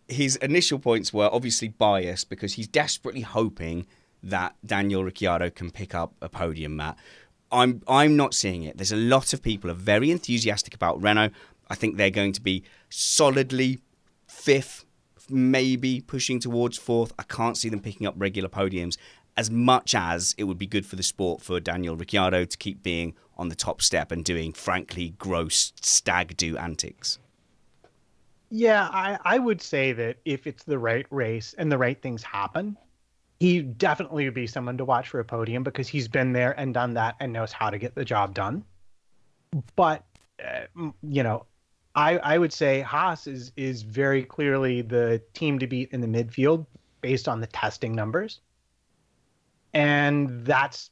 His initial points were obviously biased because he's desperately hoping that Daniel Ricciardo can pick up a podium, Matt. I'm not seeing it. There's a lot of people are very enthusiastic about Renault. I think they're going to be solidly fifth, maybe pushing towards fourth. I can't see them picking up regular podiums, as much as it would be good for the sport for Daniel Ricciardo to keep being on the top step and doing, frankly, gross stag-do antics. Yeah, I would say that if it's the right race and the right things happen, he definitely would be someone to watch for a podium because he's been there and done that and knows how to get the job done. But, you know, I would say Haas is very clearly the team to beat in the midfield based on the testing numbers. And that's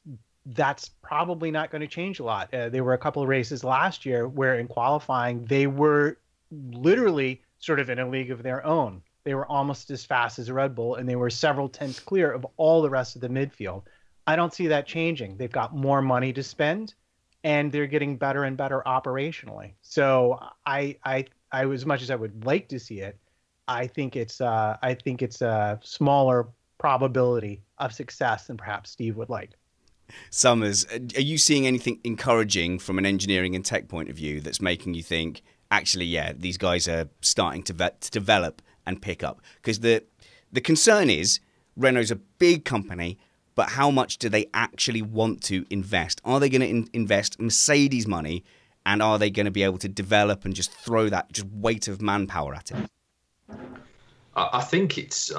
probably not going to change a lot. There were a couple of races last year where in qualifying, they were literally sort of in a league of their own. They were almost as fast as Red Bull, and they were several tenths clear of all the rest of the midfield. I don't see that changing. They've got more money to spend, and they're getting better and better operationally. So I as much as I would like to see it, I think it's a smaller probability of success than perhaps Steve would like. Summers, are you seeing anything encouraging from an engineering and tech point of view that's making you think, actually, yeah, these guys are starting to develop and pick up? Because the concern is Renault's a big company, but how much do they actually want to invest? Are they going to invest Mercedes money, and are they going to be able to develop and just throw that just weight of manpower at it? I think it's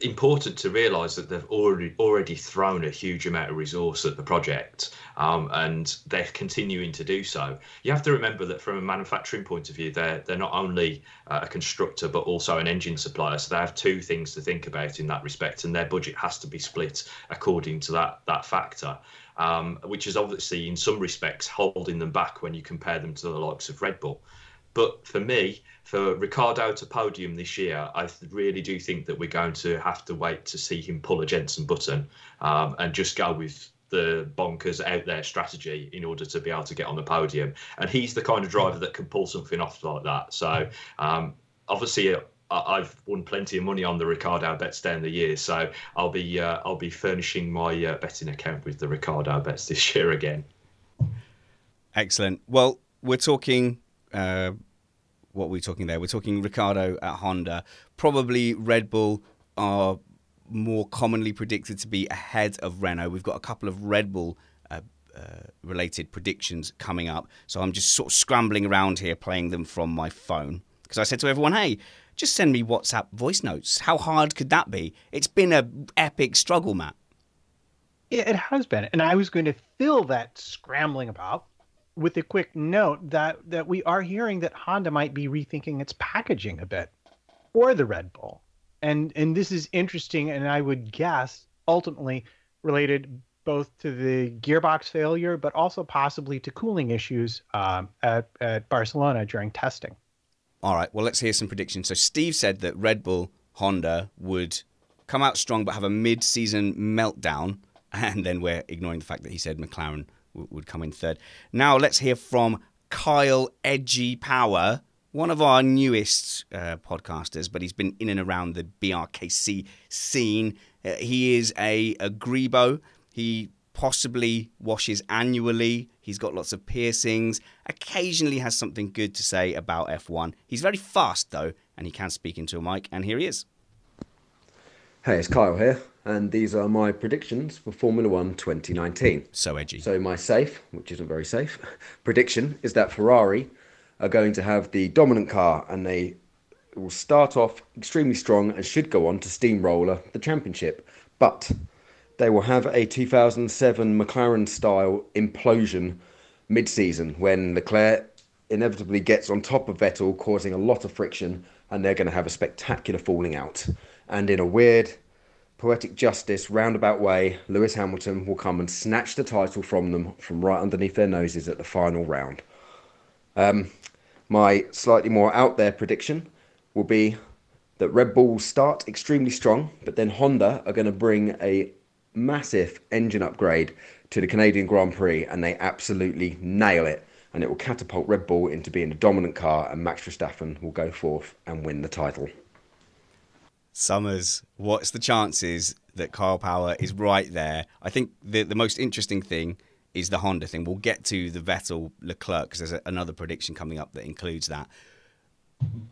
important to realise that they've already thrown a huge amount of resource at the project, and they're continuing to do so. You have to remember that from a manufacturing point of view, they're not only a constructor but also an engine supplier, so they have two things to think about in that respect, and their budget has to be split according to that factor, which is obviously in some respects holding them back when you compare them to the likes of Red Bull. But for me, for Ricciardo to podium this year, I really do think that we're going to have to wait to see him pull a Jensen Button and just go with the bonkers out there strategy in order to be able to get on the podium. And he's the kind of driver that can pull something off like that. So obviously I've won plenty of money on the Ricciardo bets down the years, so I'll be furnishing my betting account with the Ricciardo bets this year again. Excellent. Well, we're talking. What were we talking there? We're talking Ricciardo at Honda. Probably Red Bull are more commonly predicted to be ahead of Renault. We've got a couple of Red Bull related predictions coming up. So I'm just sort of scrambling around here playing them from my phone. Because I said to everyone, hey, just send me WhatsApp voice notes. How hard could that be? It's been an epic struggle, Matt. It has been. And I was going to fill that scrambling about with a quick note that we are hearing that Honda might be rethinking its packaging a bit for the Red Bull. And this is interesting, and I would guess ultimately related both to the gearbox failure, but also possibly to cooling issues at Barcelona during testing. All right, well, let's hear some predictions. So Steve said that Red Bull, Honda would come out strong but have a mid-season meltdown, and then we're ignoring the fact that he said McLaren would come in third. Now let's hear from Kyle Edgy Power, one of our newest podcasters, but he's been in and around the BRKC scene. He is a Grebo. He possibly washes annually. He's got lots of piercings. Occasionally has something good to say about F1. He's very fast, though, and he can speak into a mic, and here he is. Hey, it's Kyle here, and these are my predictions for Formula 1 2019. So edgy. So my safe, which isn't very safe, prediction is that Ferrari are going to have the dominant car, and they will start off extremely strong and should go on to steamroller the championship. But they will have a 2007 McLaren-style implosion mid-season when Leclerc inevitably gets on top of Vettel, causing a lot of friction, and they're going to have a spectacular falling out. And in a weird, poetic justice, roundabout way, Lewis Hamilton will come and snatch the title from them from right underneath their noses at the final round. My slightly more out there prediction will be that Red Bull will start extremely strong, but then Honda are going to bring a massive engine upgrade to the Canadian Grand Prix, and they absolutely nail it. And it will catapult Red Bull into being a dominant car, and Max Verstappen will go forth and win the title. Summers, what's the chances that Kyle Power is right there? I think the most interesting thing is the Honda thing. We'll get to the Vettel-Leclerc because there's another prediction coming up that includes that.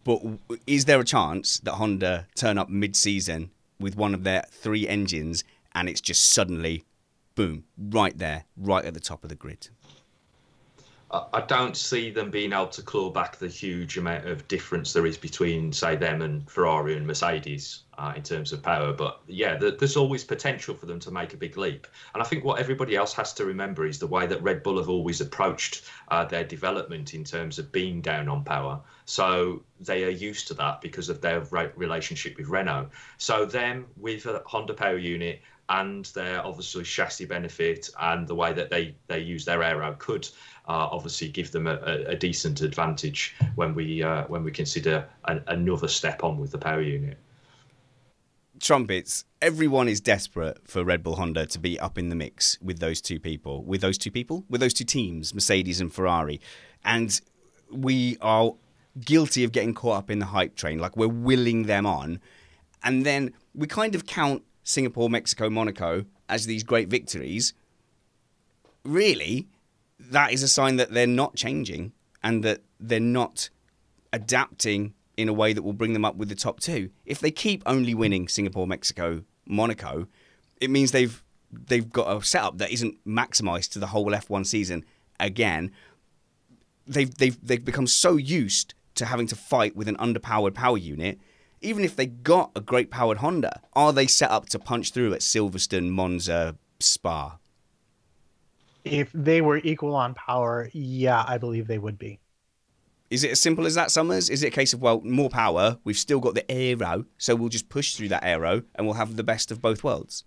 But is there a chance that Honda turn up mid-season with one of their 3 engines and it's just suddenly, boom, right there, right at the top of the grid? I don't see them being able to claw back the huge amount of difference there is between, say, them and Ferrari and Mercedes in terms of power. But yeah, there's always potential for them to make a big leap. And I think what everybody else has to remember is the way that Red Bull have always approached their development in terms of being down on power. So they are used to that because of their relationship with Renault. So them with a Honda power unit and their obviously chassis benefit and the way that they use their aero could obviously give them a decent advantage when we consider another step on with the power unit. Trumpets, everyone is desperate for Red Bull Honda to be up in the mix with those two people. With those two teams, Mercedes and Ferrari. And we are guilty of getting caught up in the hype train, like we're willing them on. And then we kind of count Singapore, Mexico, Monaco as these great victories. Really, that is a sign that they're not changing and that they're not adapting in a way that will bring them up with the top 2. If they keep only winning Singapore, Mexico, Monaco, it means they've got a setup that isn't maximised to the whole F1 season again. They've become so used to having to fight with an underpowered power unit. Even if they got a great powered Honda, are they set up to punch through at Silverstone, Monza, Spa? If they were equal on power, yeah, I believe they would be. Is it as simple as that, Summers? Is it a case of, well, more power, we've still got the aero, so we'll just push through that aero and we'll have the best of both worlds?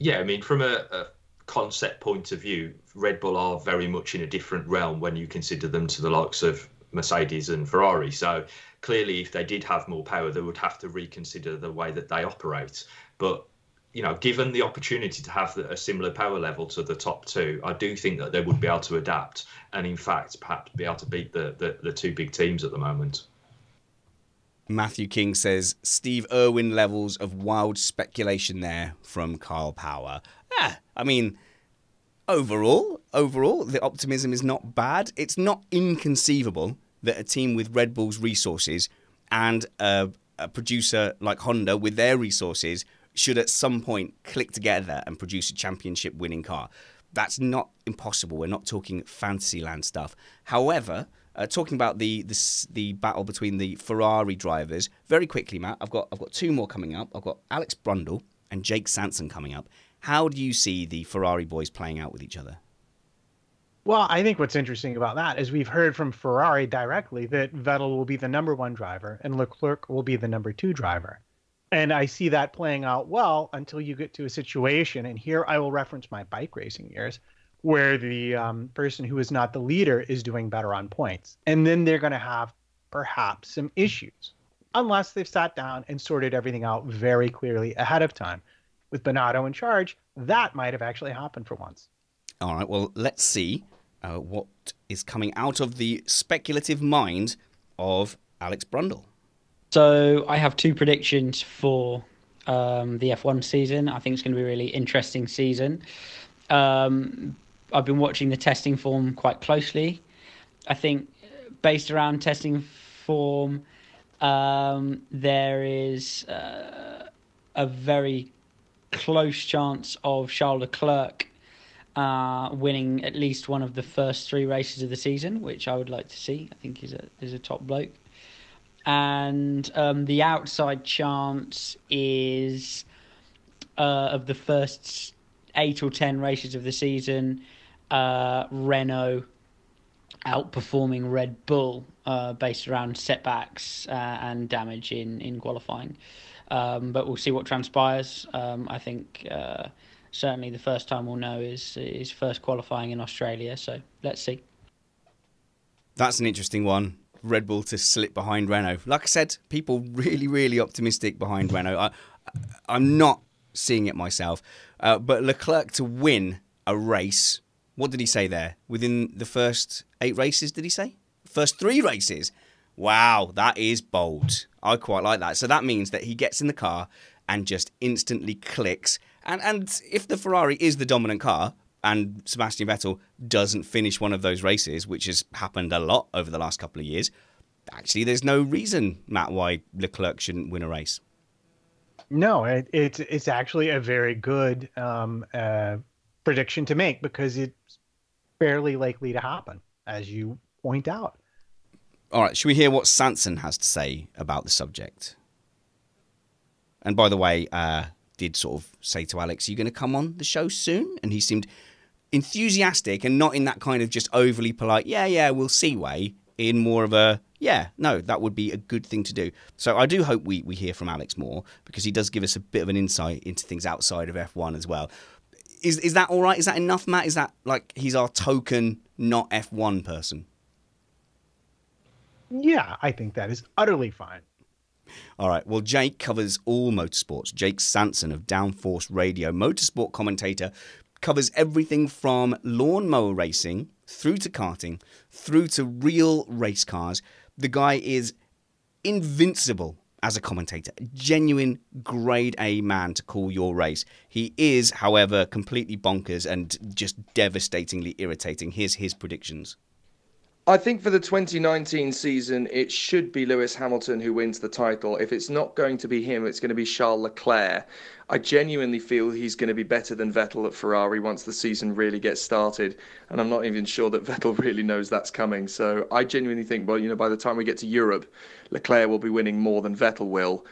Yeah, I mean, from a concept point of view, Red Bull are very much in a different realm when you consider them to the likes of Mercedes and Ferrari. So clearly, if they did have more power, they would have to reconsider the way that they operate. But you know, given the opportunity to have a similar power level to the top 2, I do think that they would be able to adapt and, in fact, perhaps be able to beat the 2 big teams at the moment. Matthew King says, Steve Irwin levels of wild speculation there from Kyle Power. I mean, overall, the optimism is not bad. It's not inconceivable that a team with Red Bull's resources and a producer like Honda with their resources should at some point click together and produce a championship-winning car. That's not impossible. We're not talking Fantasyland stuff. However, talking about the battle between the Ferrari drivers, very quickly, Matt, I've got 2 more coming up. I've got Alex Brundle and Jake Sanson coming up. How do you see the Ferrari boys playing out with each other? Well, I think what's interesting about that is we've heard from Ferrari directly that Vettel will be the number 1 driver and Leclerc will be the number 2 driver. And I see that playing out well until you get to a situation, and here I will reference my bike racing years, where the person who is not the leader is doing better on points. And then they're going to have perhaps some issues, unless they've sat down and sorted everything out very clearly ahead of time. With Binotto in charge, that might have actually happened for once. All right, well, let's see what is coming out of the speculative mind of Alex Brundle. So I have 2 predictions for the F1 season. I think it's going to be a really interesting season. I've been watching the testing form quite closely. I think based around testing form, there is a very close chance of Charles Leclerc winning at least one of the first 3 races of the season, which I would like to see. I think he's a top bloke. And the outside chance is of the first 8 or 10 races of the season, Renault outperforming Red Bull based around setbacks and damage in qualifying. But we'll see what transpires. I think certainly the first time we'll know is first qualifying in Australia. So let's see. That's an interesting one. Red Bull to slip behind Renault. Like I said, people really, really optimistic behind Renault. I'm not seeing it myself. But Leclerc to win a race, what did he say there? Within the first 8 races, did he say? First 3 races? Wow, that is bold. I quite like that. So that means that he gets in the car and just instantly clicks. And if the Ferrari is the dominant car, and Sebastian Vettel doesn't finish one of those races, which has happened a lot over the last couple of years, actually there's no reason, Matt, why Leclerc shouldn't win a race. No, it's actually a very good prediction to make, because it's fairly likely to happen, as you point out. All right, should we hear what Sanson has to say about the subject? And by the way, did sort of say to Alex, are you going to come on the show soon? And he seemed enthusiastic and not in that kind of just overly polite, yeah, we'll see way, in more of a, yeah, no, that would be a good thing to do. So I do hope we hear from Alex more, because he does give us a bit of an insight into things outside of F1 as well. Is that all right? Is that enough, Matt? Is that like he's our token not F1 person? Yeah, I think that is utterly fine. All right, well, Jake covers all motorsports. Jake Sanson of Downforce Radio, motorsport commentator, covers everything from lawnmower racing through to karting, through to real race cars. The guy is invincible as a commentator, a genuine grade A man to call your race. He is, however, completely bonkers and just devastatingly irritating. Here's his predictions. I think for the 2019 season, it should be Lewis Hamilton who wins the title. If it's not going to be him, it's going to be Charles Leclerc. I genuinely feel he's going to be better than Vettel at Ferrari once the season really gets started. And I'm not even sure that Vettel really knows that's coming. So I genuinely think, well, by the time we get to Europe, Leclerc will be winning more than Vettel will.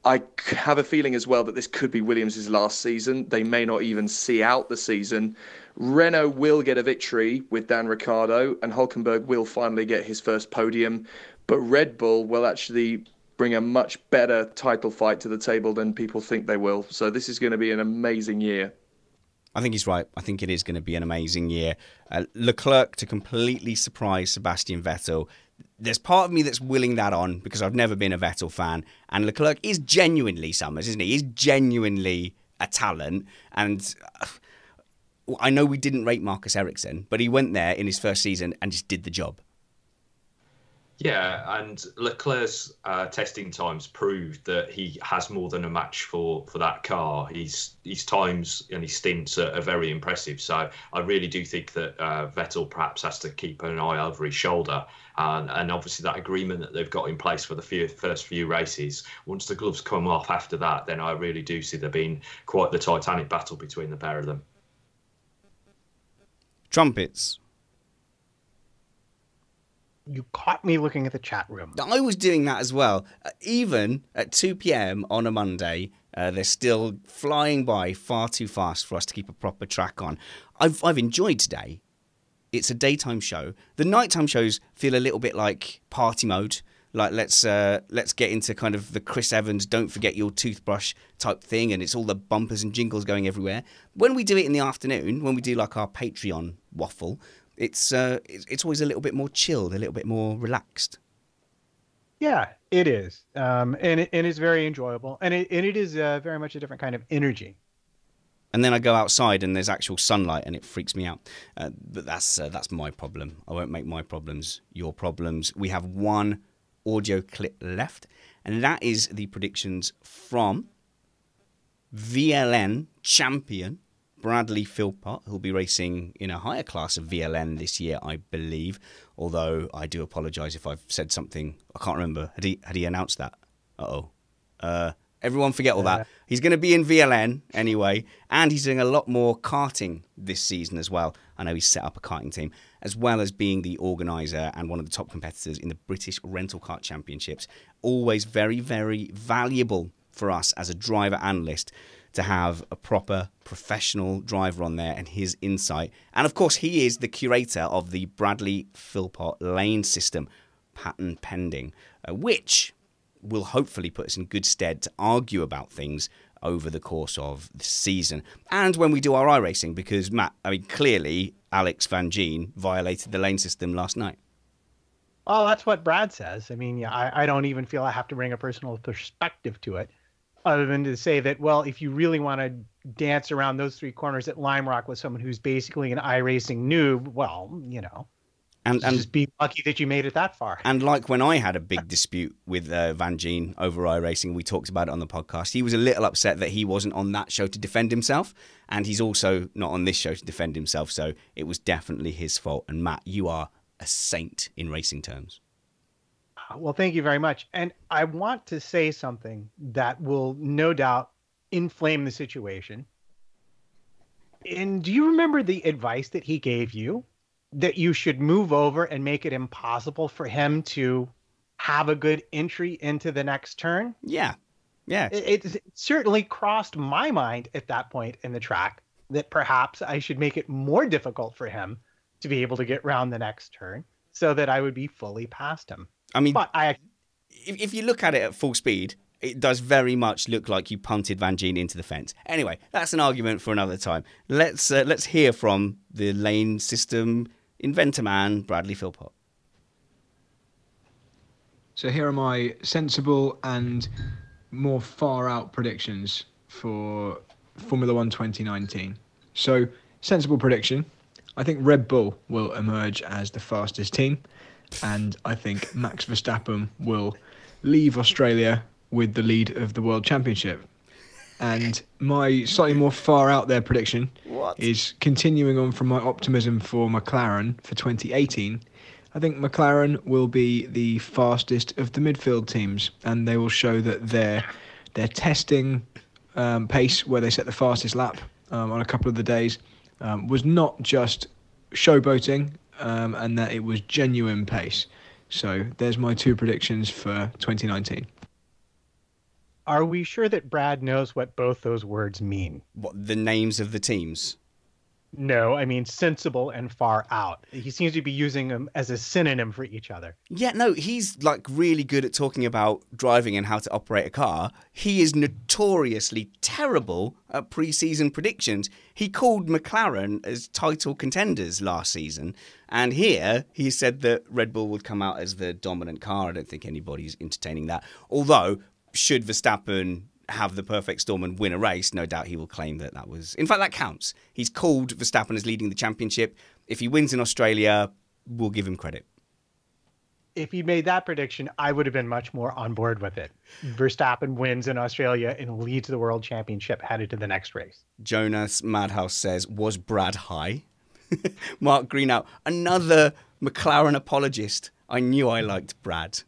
I have a feeling as well that this could be Williams' last season. They may not even see out the season. Renault will get a victory with Dan Ricciardo, and Hülkenberg will finally get his first podium. But Red Bull will actually bring a much better title fight to the table than people think they will. So this is going to be an amazing year. I think he's right. I think it is going to be an amazing year. Leclerc to completely surprise Sebastian Vettel. There's part of me that's willing that on, because I've never been a Vettel fan. And Leclerc is genuinely Summers, isn't he? He's genuinely a talent. And I know we didn't rate Marcus Ericsson, but he went there in his first season and just did the job. Yeah, and Leclerc's testing times proved that he has more than a match for that car. His times and his stints are very impressive. So I really do think that Vettel perhaps has to keep an eye over his shoulder. And obviously that agreement that they've got in place for the first few races, once the gloves come off after that, then I really do see there being quite the titanic battle between the pair of them. Trumpets. You caught me looking at the chat room. I was doing that as well. Even at 2 p.m. on a Monday, They're still flying by far too fast for us to keep a proper track on. I've enjoyed today. It's a daytime show. The nighttime shows feel a little bit like party mode. Like let's get into kind of the Chris Evans "don't forget your toothbrush" type thing, and it's all the bumpers and jingles going everywhere. When we do it in the afternoon, when we do like our Patreon waffle, it's always a little bit more chilled, a little bit more relaxed. Yeah, it is, and it's very enjoyable, and it is very much a different kind of energy. And then I go outside and there's actual sunlight and it freaks me out. But that's my problem. I won't make my problems your problems. We have one audio clip left, and that is the predictions from VLN champion Bradley Philpott, who'll be racing in a higher class of VLN this year, I believe. Although I do apologise if I've said something. I can't remember. Had he announced that? Everyone forget all that. He's going to be in VLN anyway, and he's doing a lot more karting this season as well. I know he's set up a karting team, as well as being the organiser and one of the top competitors in the British Rental Kart Championships. Always very, very valuable for us as a driver analyst to have a proper professional driver on there and his insight. And of course, he is the curator of the Bradley Philpott lane system, patent pending, which will hopefully put us in good stead to argue about things over the course of the season. And when we do our iRacing, because, Matt, I mean, clearly Alex Van Gien violated the lane system last night. Well, that's what Brad says. I mean, yeah, I don't even feel I have to bring a personal perspective to it, other than to say that, well, if you really want to dance around those three corners at Lime Rock with someone who's basically an iRacing noob, well, you know, and just be lucky that you made it that far. And like when I had a big dispute with Van Gien over iRacing, we talked about it on the podcast. He was a little upset that he wasn't on that show to defend himself, and he's also not on this show to defend himself. So it was definitely his fault. And Matt, you are a saint in racing terms. Well, thank you very much. And I want to say something that will no doubt inflame the situation. And do you remember the advice that he gave you? That you should move over and make it impossible for him to have a good entry into the next turn? Yeah. Yeah. It certainly crossed my mind at that point in the track that perhaps I should make it more difficult for him to be able to get round the next turn so that I would be fully past him. I mean, but if you look at it at full speed, it does very much look like you punted Van Gien into the fence. Anyway, that's an argument for another time. Let's hear from the lane system inventor man, Bradley Philpott. So here are my sensible and more far out predictions for Formula One 2019. So, sensible prediction. I think Red Bull will emerge as the fastest team, and I think Max Verstappen will leave Australia with the lead of the World Championship. And my slightly more far out there prediction is continuing on from my optimism for McLaren for 2018. I think McLaren will be the fastest of the midfield teams, and they will show that their testing pace, where they set the fastest lap on a couple of the days, was not just showboating, and that it was genuine pace. So there's my two predictions for 2019. Are we sure that Brad knows what both those words mean? What, the names of the teams? No, I mean sensible and far out. He seems to be using them as a synonym for each other. Yeah, no, he's like really good at talking about driving and how to operate a car. He is notoriously terrible at pre-season predictions. He called McLaren as title contenders last season, and here he said that Red Bull would come out as the dominant car. I don't think anybody's entertaining that. Although, should Verstappen have the perfect storm and win a race, no doubt he will claim that that was... In fact, that counts. He's called Verstappen as leading the championship. If he wins in Australia, we'll give him credit. If he made that prediction, I would have been much more on board with it. Verstappen wins in Australia and leads the World Championship headed to the next race. Jonas Madhouse says, was Brad high? Mark Greenout, another McLaren apologist. I knew I liked Brad.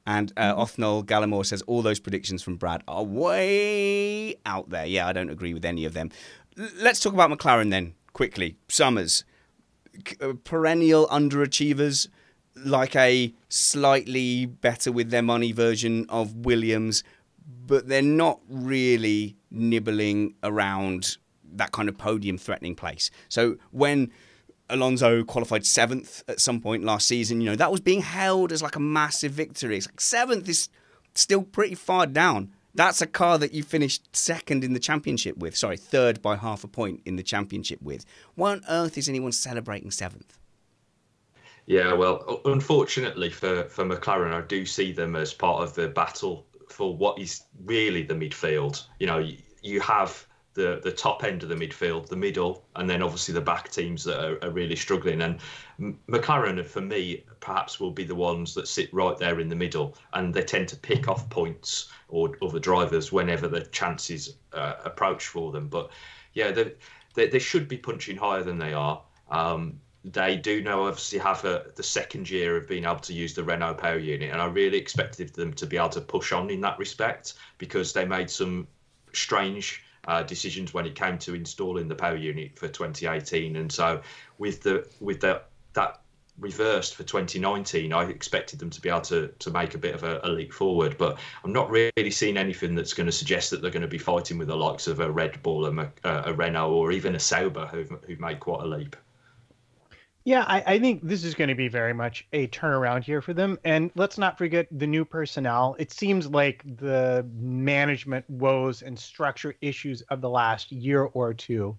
And Othnol Gallimore says all those predictions from Brad are way out there. Yeah, I don't agree with any of them. Let's talk about McLaren then, quickly. Summers, perennial underachievers. like a slightly better with their money version of Williams, but they're not really nibbling around that kind of podium threatening place. So when Alonso qualified 7th at some point last season, you know, that was being held as like a massive victory. It's like 7th is still pretty far down. That's a car that you finished 2nd in the championship with. Sorry, 3rd by half a point in the championship with. Why on earth is anyone celebrating 7th? Yeah, well, unfortunately for McLaren, I do see them as part of the battle for what is really the midfield. You know, you have the top end of the midfield, the middle, and then obviously the back teams that are really struggling. And McLaren, for me, perhaps will be the ones that sit right there in the middle, and they tend to pick off points or other drivers whenever the chances approach for them. But yeah, they should be punching higher than they are. They do now obviously have the second year of being able to use the Renault power unit, and I really expected them to be able to push on in that respect, because they made some strange decisions when it came to installing the power unit for 2018. And so with that reversed for 2019, I expected them to be able to make a bit of a leap forward, but I'm not really seeing anything that's going to suggest that they're going to be fighting with the likes of a Red Bull, a Renault, or even a Sauber, who've made quite a leap. Yeah, I think this is going to be very much a turnaround year for them. And let's not forget the new personnel. It seems like the management woes and structure issues of the last year or two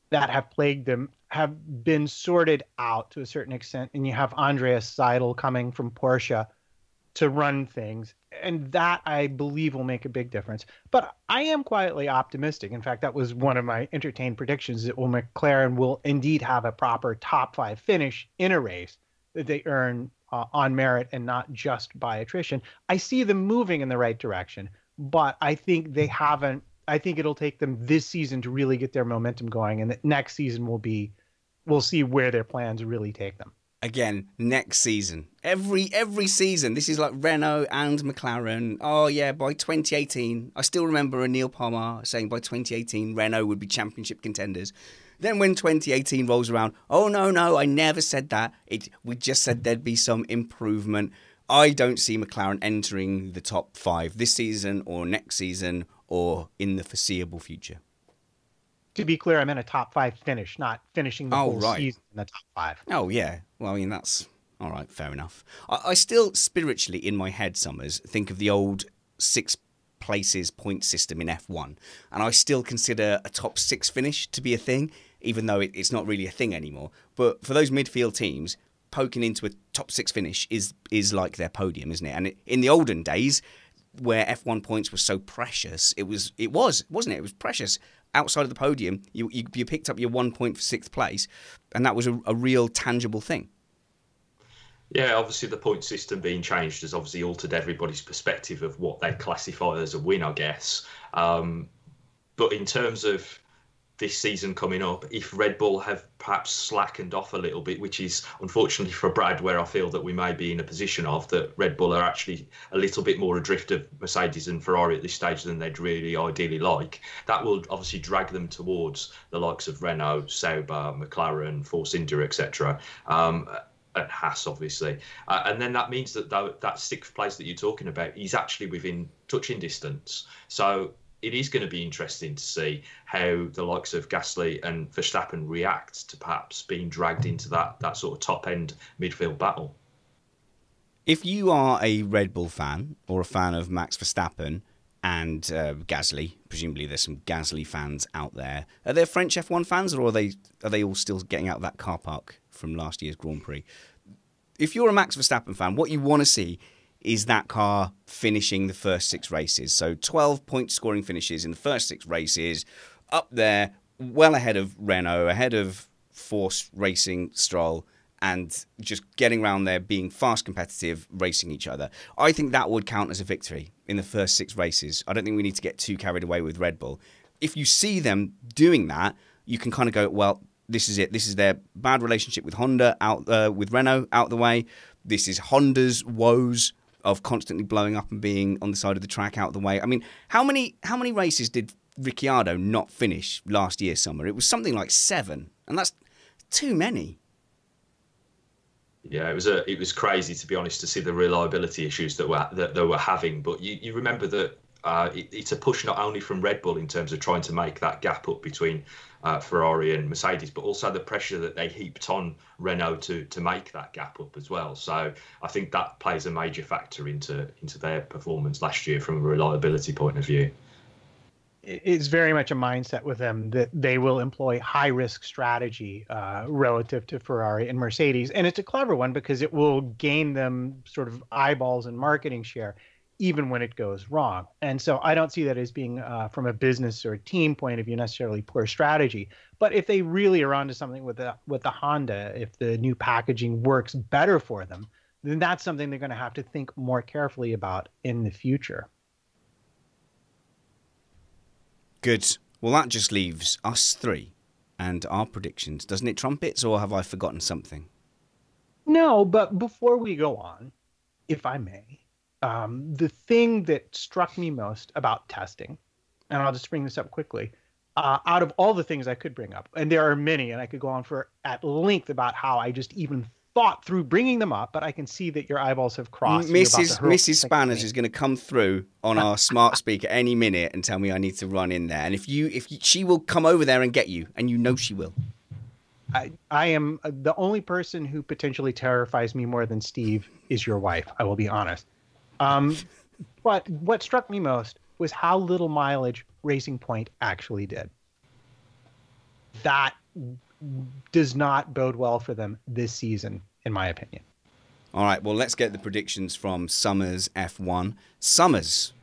that have plagued them have been sorted out to a certain extent. And you have Andreas Seidel coming from Porsche to run things. And that, I believe, will make a big difference. But I am quietly optimistic. In fact, that was one of my entertained predictions, that McLaren will indeed have a proper top 5 finish in a race that they earn on merit and not just by attrition. I see them moving in the right direction, but I think they haven't. I think it'll take them this season to really get their momentum going, and that next season we'll see where their plans really take them. Again, next season. Every season. This is like Renault and McLaren. Oh, yeah, by 2018. I still remember Neil Palmer saying by 2018 Renault would be championship contenders. Then when 2018 rolls around, oh, no, I never said that. We just said there'd be some improvement. I don't see McLaren entering the top 5 this season or next season or in the foreseeable future. To be clear, I meant a top 5 finish, not finishing the whole season in the top 5. Oh, yeah. Well, I mean, that's all right. Fair enough. I still spiritually, in my head, Summers, think of the old 6 places point system in F1. And I still consider a top 6 finish to be a thing, even though it's not really a thing anymore. But for those midfield teams, poking into a top 6 finish is like their podium, isn't it? And in the olden days, where F1 points were so precious, it was, wasn't it? It was precious. Outside of the podium, you picked up your 1 point for 6th place, and that was a real tangible thing. Yeah, obviously the point system being changed has obviously altered everybody's perspective of what they classify as a win, I guess. But in terms of this season coming up, if Red Bull have perhaps slackened off a little bit, which is unfortunately for Brad where I feel that we may be in a position of, that Red Bull are actually a little bit more adrift of Mercedes and Ferrari at this stage than they'd really ideally like, that will obviously drag them towards the likes of Renault, Sauber, McLaren, Force India, etc. And Haas, obviously. And then that means that 6th place that you're talking about is actually within touching distance. So it is going to be interesting to see how the likes of Gasly and Verstappen react to perhaps being dragged into that sort of top-end midfield battle. If you are a Red Bull fan or a fan of Max Verstappen and Gasly, presumably there's some Gasly fans out there, are there French F1 fans, or are they all still getting out of that car park from last year's Grand Prix? If you're a Max Verstappen fan, what you want to see is that car finishing the first 6 races. So 12-point scoring finishes in the first 6 races, up there, well ahead of Renault, ahead of Force Racing, Stroll, and just getting around there, being fast, competitive, racing each other. I think that would count as a victory in the first 6 races. I don't think we need to get too carried away with Red Bull. If you see them doing that, you can kind of go, well, this is it. This is their bad relationship with Honda, with Renault out the way. This is Honda's woes of constantly blowing up and being on the side of the track out the way. I mean, how many races did Ricciardo not finish last year summer? It was something like 7, and that's too many. Yeah, it was crazy, to be honest, to see the reliability issues that they were having. But you remember that it's a push not only from Red Bull in terms of trying to make that gap up between Ferrari and Mercedes, but also the pressure that they heaped on Renault to make that gap up as well. So I think that plays a major factor into their performance last year from a reliability point of view. It's very much a mindset with them that they will employ high risk strategy relative to Ferrari and Mercedes. And it's a clever one because it will gain them sort of eyeballs and marketing share, even when it goes wrong. And so I don't see that as being from a business or team point of view necessarily poor strategy. But if they really are onto something with the Honda, if the new packaging works better for them, then that's something they're going to have to think more carefully about in the future. Good. Well, that just leaves us three and our predictions, doesn't it, Trumpets? Or have I forgotten something? No, but before we go on, if I may, the thing that struck me most about testing, and I'll just bring this up quickly, out of all the things I could bring up, and there are many, and I could go on for at length about how I just even thought through bringing them up, but I can see that your eyeballs have crossed. Mrs. Spanners is going to come through on our smart speaker any minute and tell me I need to run in there, and if she will come over there and get you, and you know she will. I am the only person who potentially terrifies me more than Steve is your wife. I will be honest. But what struck me most was how little mileage Racing Point actually did. That does not bode well for them this season, in my opinion. All right, well, let's get the predictions from Summers F1. Summers,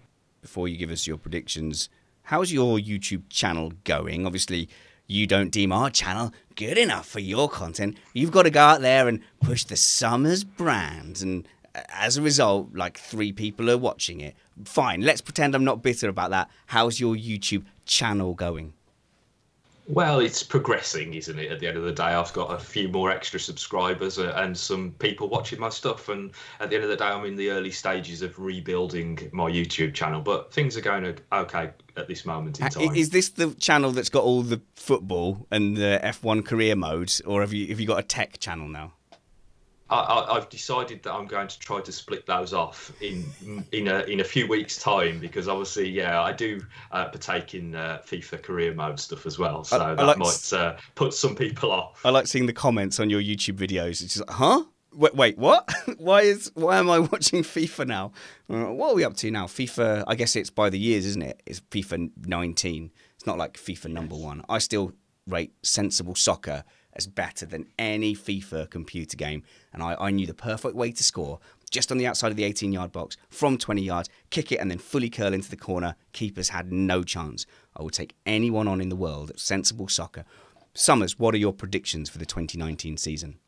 before you give us your predictions, how's your YouTube channel going? Obviously, you don't deem our channel good enough for your content. You've got to go out there and push the Summers brand, and as a result, like 3 people are watching it. Fine, let's pretend I'm not bitter about that. How's your YouTube channel going? Well, it's progressing, isn't it? At the end of the day, I've got a few more extra subscribers and some people watching my stuff. And at the end of the day, I'm in the early stages of rebuilding my YouTube channel. But things are going okay at this moment in time. Is this the channel that's got all the football and the F1 career modes, or have you got a tech channel now? I've decided that I'm going to try to split those off in a few weeks' time, because obviously, yeah, I do partake in FIFA career mode stuff as well, so that might put some people off. I like seeing the comments on your YouTube videos. It's just like, huh? Wait, what? Why am I watching FIFA now? What are we up to now? FIFA, I guess it's by the years, isn't it? It's FIFA 19. It's not like FIFA number 1. I still rate Sensible Soccer as better than any FIFA computer game. And I knew the perfect way to score, just on the outside of the 18-yard box, from 20 yards, kick it and then fully curl into the corner. Keepers had no chance. I would take anyone on in the world at Sensible Soccer. Summers, what are your predictions for the 2019 season?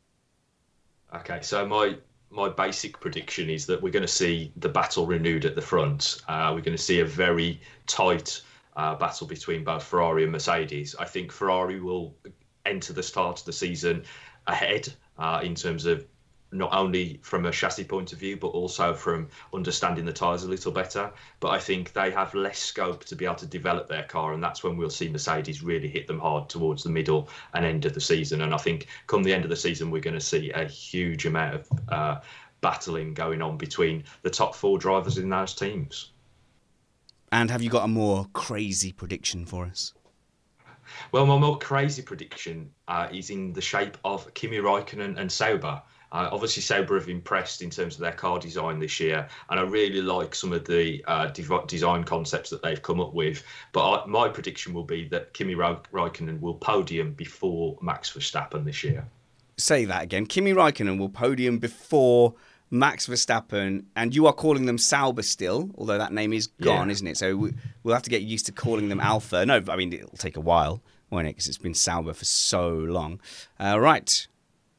Okay, so my basic prediction is that we're going to see the battle renewed at the front. We're going to see a very tight battle between both Ferrari and Mercedes. I think Ferrari will enter the start of the season ahead in terms of not only from a chassis point of view, but also from understanding the tyres a little better. But I think they have less scope to be able to develop their car, and that's when we'll see Mercedes really hit them hard towards the middle and end of the season. And I think come the end of the season, we're going to see a huge amount of battling going on between the top 4 drivers in those teams. And have you got a more crazy prediction for us? Well, my more crazy prediction is in the shape of Kimi Räikkönen and Sauber. Obviously, Sauber have impressed in terms of their car design this year, and I really like some of the design concepts that they've come up with. But my prediction will be that Kimi Räikkönen will podium before Max Verstappen this year. Say that again. Kimi Räikkönen will podium before Max Verstappen, and you are calling them Sauber still, although that name is gone, isn't it? So we'll have to get used to calling them Alpha. No, I mean, it'll take a while, won't it? Because it's been Sauber for so long. Right,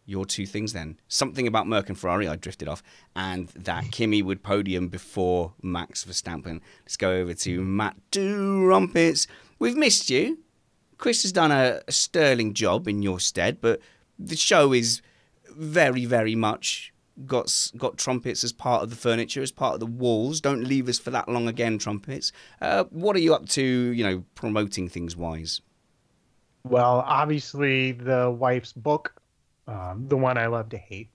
your 2 things then. Something about Merck and Ferrari, I drifted off, and that Kimi would podium before Max Verstappen. Let's go over to Matt Trumpets. We've missed you. Chris has done a sterling job in your stead, but the show is very, very much got Trumpets as part of the furniture, as part of the walls. Don't leave us for that long again, Trumpets. What are you up to, promoting things wise? Well, obviously the wife's book, The One I Love to Hate.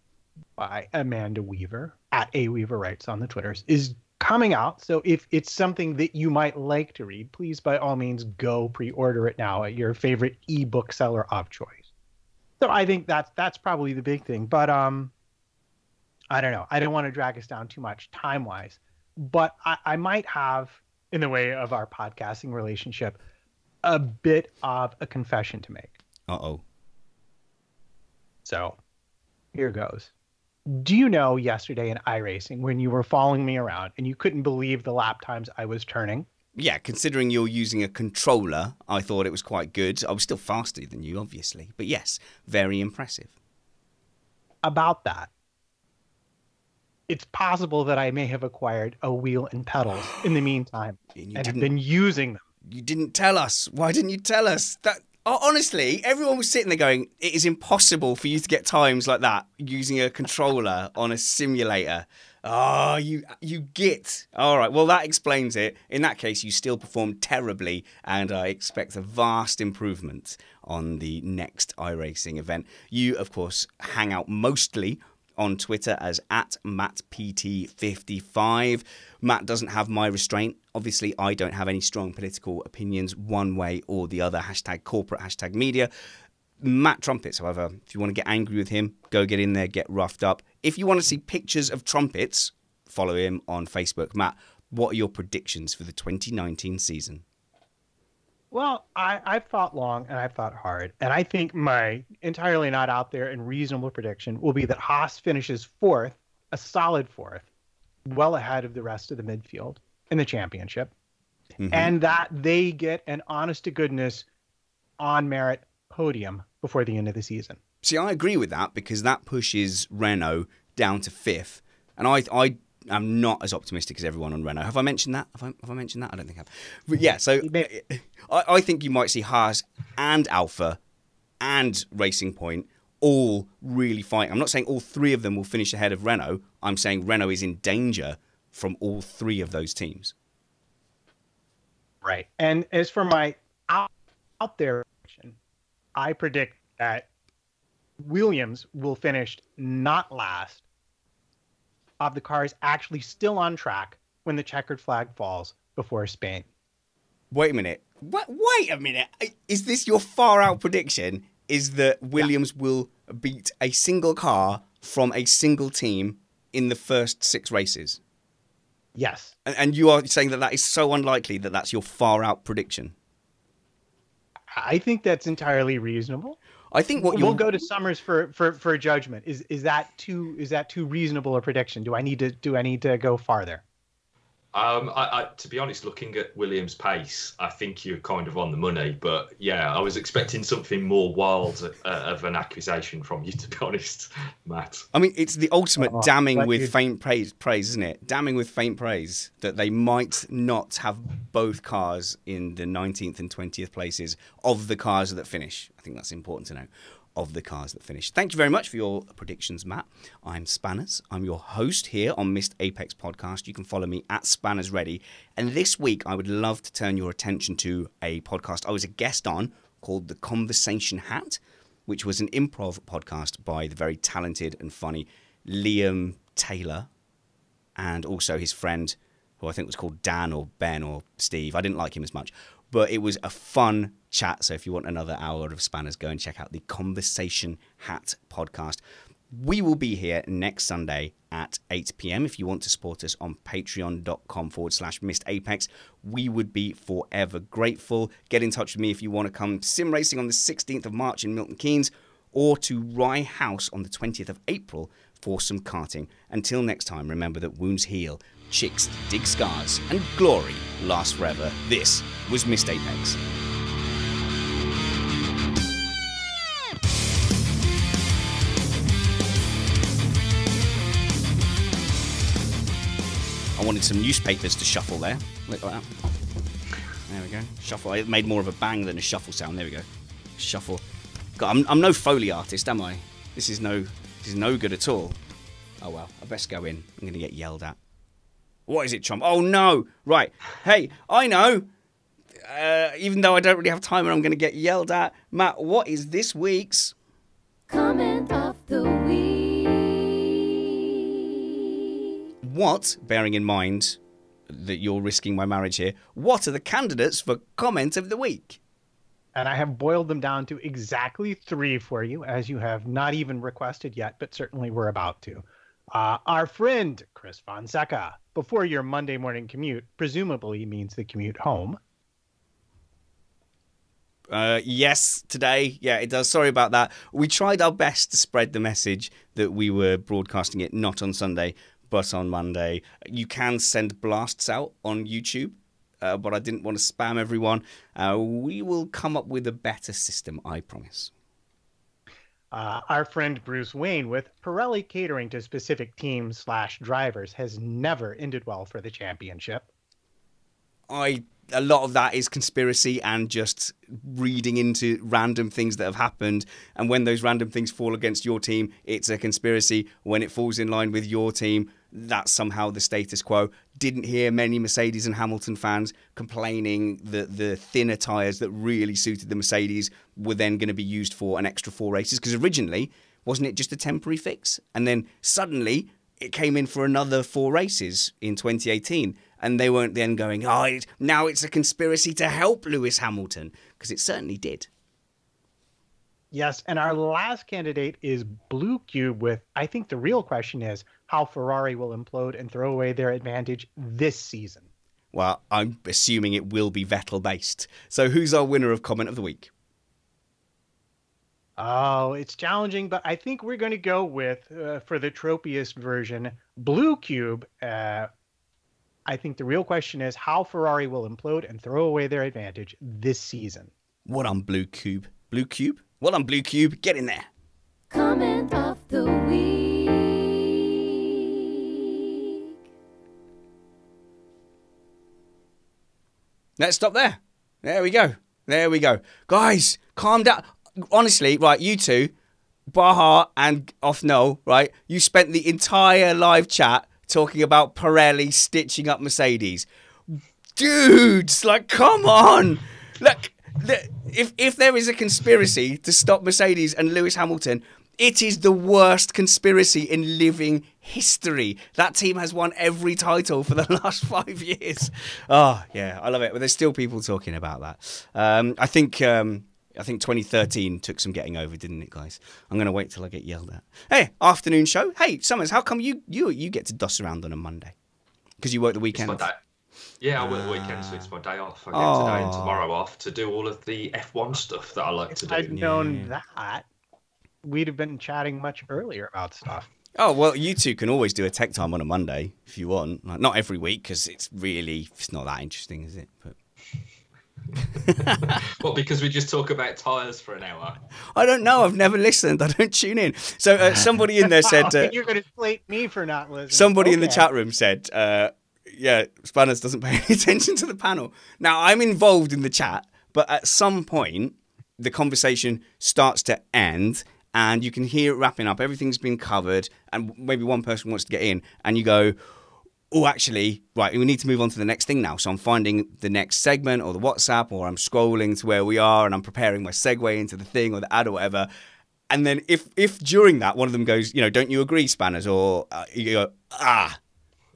by Amanda Weaver at A Weaver Writes on the Twitters is coming out. So if it's something that you might like to read, please by all means go pre-order it now at your favorite ebook seller of choice. So I think that's probably the big thing. But I don't know. I don't want to drag us down too much time-wise. But I might have, in the way of our podcasting relationship, a bit of a confession to make. Uh-oh. So here goes. Do you know yesterday in iRacing when you were following me around and you couldn't believe the lap times I was turning? Yeah, considering you're using a controller, I thought it was quite good. I was still faster than you, obviously. But yes, very impressive. About that, it's possible that I may have acquired a wheel and pedals in the meantime and have been using them. You didn't tell us. Why didn't you tell us? Honestly, everyone was sitting there going, it is impossible for you to get times like that using a controller on a simulator. Oh, you git. All right, well, that explains it. In that case, you still performed terribly, and I expect a vast improvement on the next iRacing event. You, of course, hang out mostly on Twitter as @MattPT55. Matt doesn't have my restraint. Obviously, I don't have any strong political opinions one way or the other. #corporate, #media. Matt Trumpets, however, if you want to get angry with him, go get in there, get roughed up. If you want to see pictures of trumpets, follow him on Facebook. Matt, what are your predictions for the 2019 season? Well, I've thought long and I've thought hard, and I think my entirely not out there and reasonable prediction will be that Haas finishes fourth, a solid fourth, well ahead of the rest of the midfield in the championship, and that they get an honest-to-goodness, on-merit podium before the end of the season. See, I agree with that because that pushes Renault down to fifth, and I am not as optimistic as everyone on Renault. Have I mentioned that? Have I mentioned that? I don't think I have. But yeah, so I think you might see Haas and Alpha and Racing Point all really fighting. I'm not saying all three of them will finish ahead of Renault. I'm saying Renault is in danger from all three of those teams. Right. And as for my out there prediction, I predict that Williams will finish not last of the cars actually still on track when the checkered flag falls before Spain. Wait a minute. Wait a minute. Is this your far out prediction? Is that Williams will beat a single car from a single team in the first 6 races? Yes. And you are saying that is so unlikely that that's your far out prediction? I think that's entirely reasonable. I think we'll go to Summers for judgment. Is that too reasonable a prediction? Do I need to go farther? To be honest, looking at Williams' pace, I think you're kind of on the money. But yeah, I was expecting something more wild of an accusation from you, to be honest, Matt. I mean, it's the ultimate damning with faint praise, isn't it? Damning with faint praise that they might not have both cars in the 19th and 20th places of the cars that finish. I think that's important to know. Of the cars that finish. Thank you very much for your predictions, Matt. I'm Spanners. I'm your host here on Missed Apex Podcast. You can follow me at SpannersReady. And this week, I would love to turn your attention to a podcast I was a guest on called The Conversation Hat, which was an improv podcast by the very talented and funny Liam Taylor and also his friend, who I think was called Dan or Ben or Steve. I didn't like him as much. But it was a fun chat. So if you want another hour of Spanners, go and check out the Conversation Hat podcast. We will be here next Sunday at 8 p.m. If you want to support us on patreon.com/missedapex, we would be forever grateful. Get in touch with me if you want to come sim racing on the 16th of March in Milton Keynes or to Rye House on the 20th of April for some karting. Until next time, remember that wounds heal, chicks dig scars, and glory lasts forever. This was Missed Apex. I wanted some newspapers to shuffle there. Look like that. There we go. Shuffle. It made more of a bang than a shuffle sound. There we go. Shuffle. God, I'm no Foley artist, am I? This is no good at all. Oh well, I best go in. I'm going to get yelled at. What is it, Trump? Oh no! Right. Hey, I know. Even though I don't really have time and I'm going to get yelled at. Matt, what is this week's comment of the week? bearing in mind that you're risking my marriage here, what are the candidates for comment of the week? And I have boiled them down to exactly 3 for you, as you have not even requested yet, but certainly we're about to. Our friend, Chris Fonseca, before your Monday morning commute, presumably means the commute home. Yes, today. Yeah, it does. Sorry about that. We tried our best to spread the message that we were broadcasting it not on Sunday, but on Monday. You can send blasts out on YouTube, but I didn't want to spam everyone. We will come up with a better system, I promise. Our friend Bruce Wayne with Pirelli catering to specific teams / drivers has never ended well for the championship. A lot of that is conspiracy and just reading into random things that have happened. And when those random things fall against your team, it's a conspiracy. When it falls in line with your team, that's somehow the status quo. Didn't hear many Mercedes and Hamilton fans complaining that the thinner tyres that really suited the Mercedes were then going to be used for an extra 4 races. Because originally, wasn't it just a temporary fix? And then suddenly it came in for another 4 races in 2018. And they weren't then going, now it's a conspiracy to help Lewis Hamilton, because it certainly did. Yes, and our last candidate is Blue Cube with, I think the real question is, how Ferrari will implode and throw away their advantage this season. Well, I'm assuming it will be Vettel-based. So who's our winner of comment of the week? Oh, it's challenging, but I think we're going to go with, for the tropiest version, Blue Cube. I think the real question is how Ferrari will implode and throw away their advantage this season. What on Blue Cube? Blue Cube? What on Blue Cube? Get in there. Comment of the week. Let's stop there. There we go. There we go. Guys, calm down. Honestly, right, you two, Baha and Othno, right, you spent the entire live chat talking about Pirelli stitching up Mercedes. Dudes, like, come on. Look, if there is a conspiracy to stop Mercedes and Lewis Hamilton, it is the worst conspiracy in living history. That team has won every title for the last 5 years. Oh, yeah, I love it. But there's still people talking about that. I think 2013 took some getting over, didn't it, guys? I'm going to wait till I get yelled at. Hey, afternoon show. Hey, Summers, how come you get to doss around on a Monday? Because you work the weekend. It's my day. Yeah, I work the weekend, so it's my day off. I get today and tomorrow off to do all of the F1 stuff that I like to do. If I'd known that, we'd have been chatting much earlier about stuff. Oh, well, you two can always do a tech time on a Monday if you want. Like, not every week, because it's not that interesting, is it? But... What, because we just talk about tyres for an hour? I don't know. I've never listened. I don't tune in. So somebody in there said... You're going to slate me for not listening. Somebody in the chat room said, Spanners doesn't pay any attention to the panel. Now, I'm involved in the chat, but at some point, the conversation starts to end, and you can hear it wrapping up. Everything's been covered, and maybe one person wants to get in, and you go... Oh, actually, right, we need to move on to the next thing now. So I'm finding the next segment or the WhatsApp, or I'm scrolling to where we are and I'm preparing my segue into the thing or the ad or whatever. And then if during that one of them goes, don't you agree, Spanners? Or you go,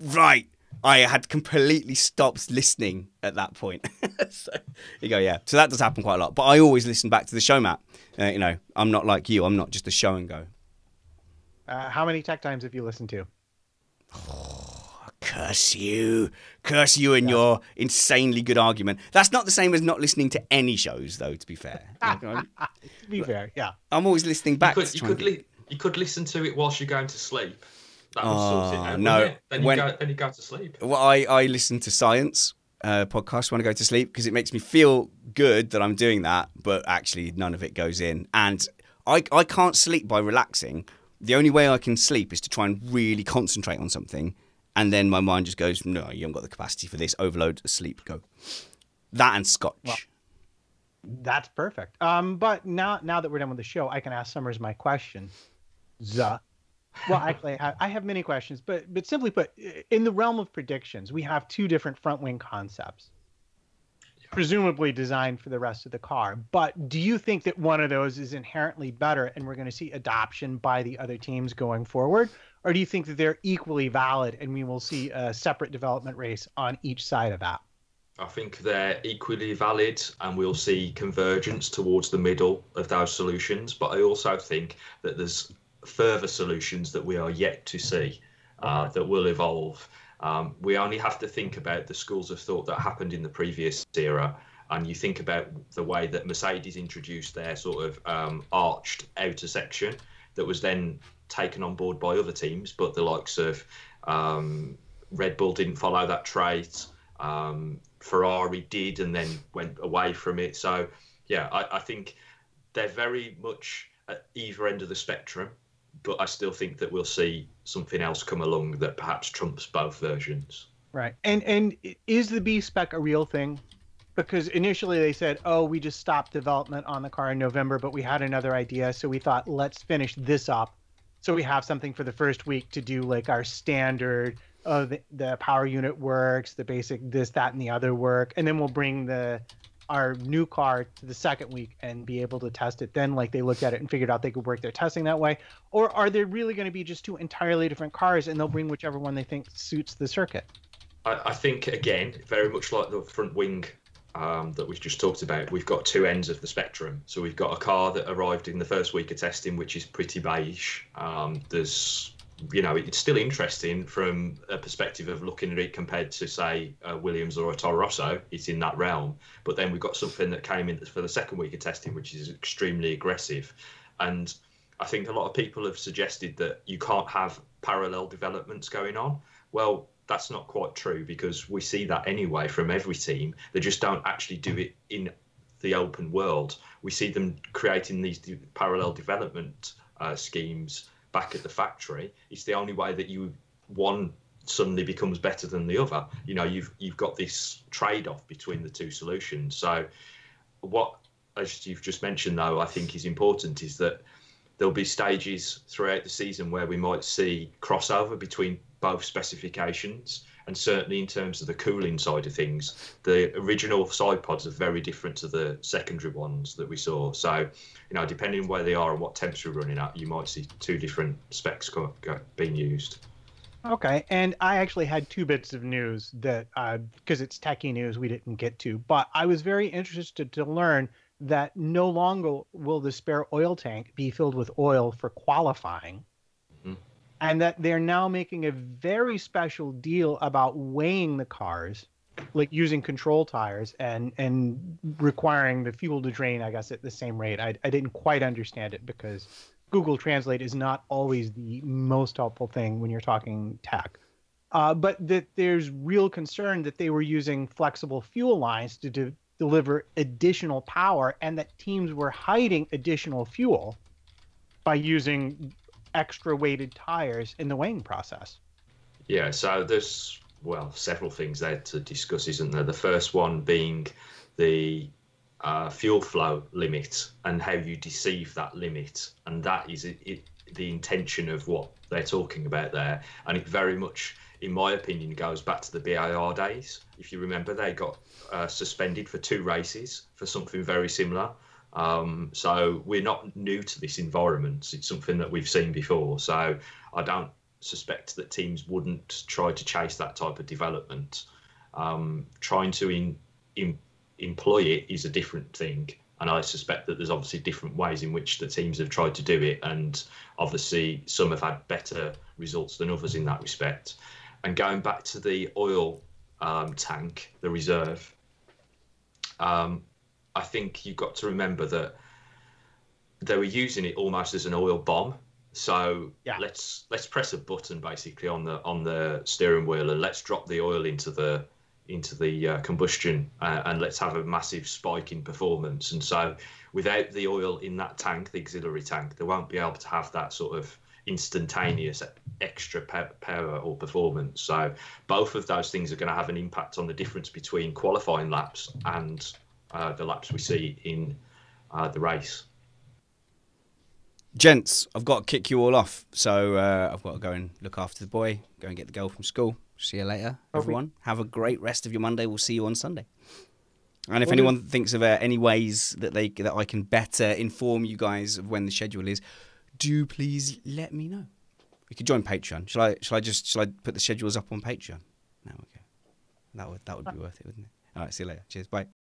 right. I had completely stopped listening at that point. So you go, yeah. So that does happen quite a lot. But I always listen back to the show, Matt. I'm not like you. I'm not just a show and go. How many tech times have you listened to? Curse you and your insanely good argument. That's not the same as not listening to any shows, though, to be fair. To be fair, yeah. I'm always listening back. You could listen to it whilst you're going to sleep. That would sort it out, no. Then you go to sleep. Well, I listen to science podcasts when I go to sleep because it makes me feel good that I'm doing that, but actually none of it goes in. And I can't sleep by relaxing. The only way I can sleep is to try and really concentrate on something. And then my mind just goes, no, you haven't got the capacity for this. Overload, sleep, go. That and scotch. Well, that's perfect. But now that we're done with the show, I can ask Summers my question. Well, actually, I have many questions. But simply put, in the realm of predictions, we have 2 different front wing concepts, presumably designed for the rest of the car. But do you think that one of those is inherently better and we're going to see adoption by the other teams going forward? Or do you think that they're equally valid and we will see a separate development race on each side of that? I think they're equally valid, and we'll see convergence towards the middle of those solutions. But I also think that there's further solutions that we are yet to see that will evolve. We only have to think about the schools of thought that happened in the previous era, and you think about the way that Mercedes introduced their sort of arched outer section that was then taken on board by other teams, but the likes of Red Bull didn't follow that trait. Ferrari did and then went away from it. So, yeah, I think they're very much at either end of the spectrum, but I still think that we'll see something else come along that perhaps trumps both versions. Right. And is the B spec a real thing? Because initially they said, oh, we just stopped development on the car in November, but we had another idea. So we thought, let's finish this up. So we have something for the first week to do like our standard, the power unit works, the basic this, that, and the other work. And then we'll bring our new car to the second week and be able to test it then, like they looked at it and figured out they could work their testing that way. Or are they really going to be just two entirely different cars and they'll bring whichever one they think suits the circuit? I think, again, very much like the front wing that we've just talked about, we've got two ends of the spectrum. So we've got a car that arrived in the first week of testing, which is pretty beige. There's, it's still interesting from a perspective of looking at it compared to, say, a Williams or a Toro Rosso. It's in that realm. But then we've got something that came in for the second week of testing, which is extremely aggressive. And I think a lot of people have suggested that you can't have parallel developments going on. Well, that's not quite true, because we see that anyway from every team. They just don't actually do it in the open world. We see them creating these parallel development schemes back at the factory. It's the only way that one suddenly becomes better than the other. You've got this trade-off between the two solutions. So what, as you've just mentioned, though, I think is important is that there'll be stages throughout the season where we might see crossover between both specifications, and certainly in terms of the cooling side of things, the original side pods are very different to the secondary ones that we saw. So, depending on where they are and what temperature we're running at, you might see two different specs being used. Okay, and I actually had two bits of news that, because it's techie news, we didn't get to, but I was very interested to learn that no longer will the spare oil tank be filled with oil for qualifying. And that they're now making a very special deal about weighing the cars, like using control tires and requiring the fuel to drain, I guess, at the same rate. I didn't quite understand it because Google Translate is not always the most helpful thing when you're talking tech. But that there's real concern that they were using flexible fuel lines to deliver additional power, and that teams were hiding additional fuel by using extra weighted tires in the weighing process. Yeah, so there's, several things there to discuss, isn't there? The first one being the fuel flow limit and how you deceive that limit. And that is the intention of what they're talking about there. And it very much, in my opinion, goes back to the BAR days. If you remember, they got suspended for 2 races for something very similar. So we're not new to this environment. It's something that we've seen before. So I don't suspect that teams wouldn't try to chase that type of development. Trying to employ it is a different thing. And I suspect that there's obviously different ways in which the teams have tried to do it. And obviously some have had better results than others in that respect. And going back to the oil tank, the reserve, I think you've got to remember that they were using it almost as an oil bomb. So let's press a button basically on the steering wheel and let's drop the oil into the combustion and let's have a massive spike in performance. And so without the oil in that tank, the auxiliary tank, they won't be able to have that sort of instantaneous extra power or performance. So both of those things are going to have an impact on the difference between qualifying laps and the laps we see in the race. Gents, I've got to kick you all off, so I've got to go and look after the boy, go and get the girl from school. See you later, everyone. Have a great rest of your Monday. We'll see you on Sunday. And if anyone thinks of any ways that I can better inform you guys of when the schedule is, do please let me know. We could join Patreon. Shall I put the schedules up on Patreon? No, okay. That would be worth it, wouldn't it? All right, see you later. Cheers. Bye.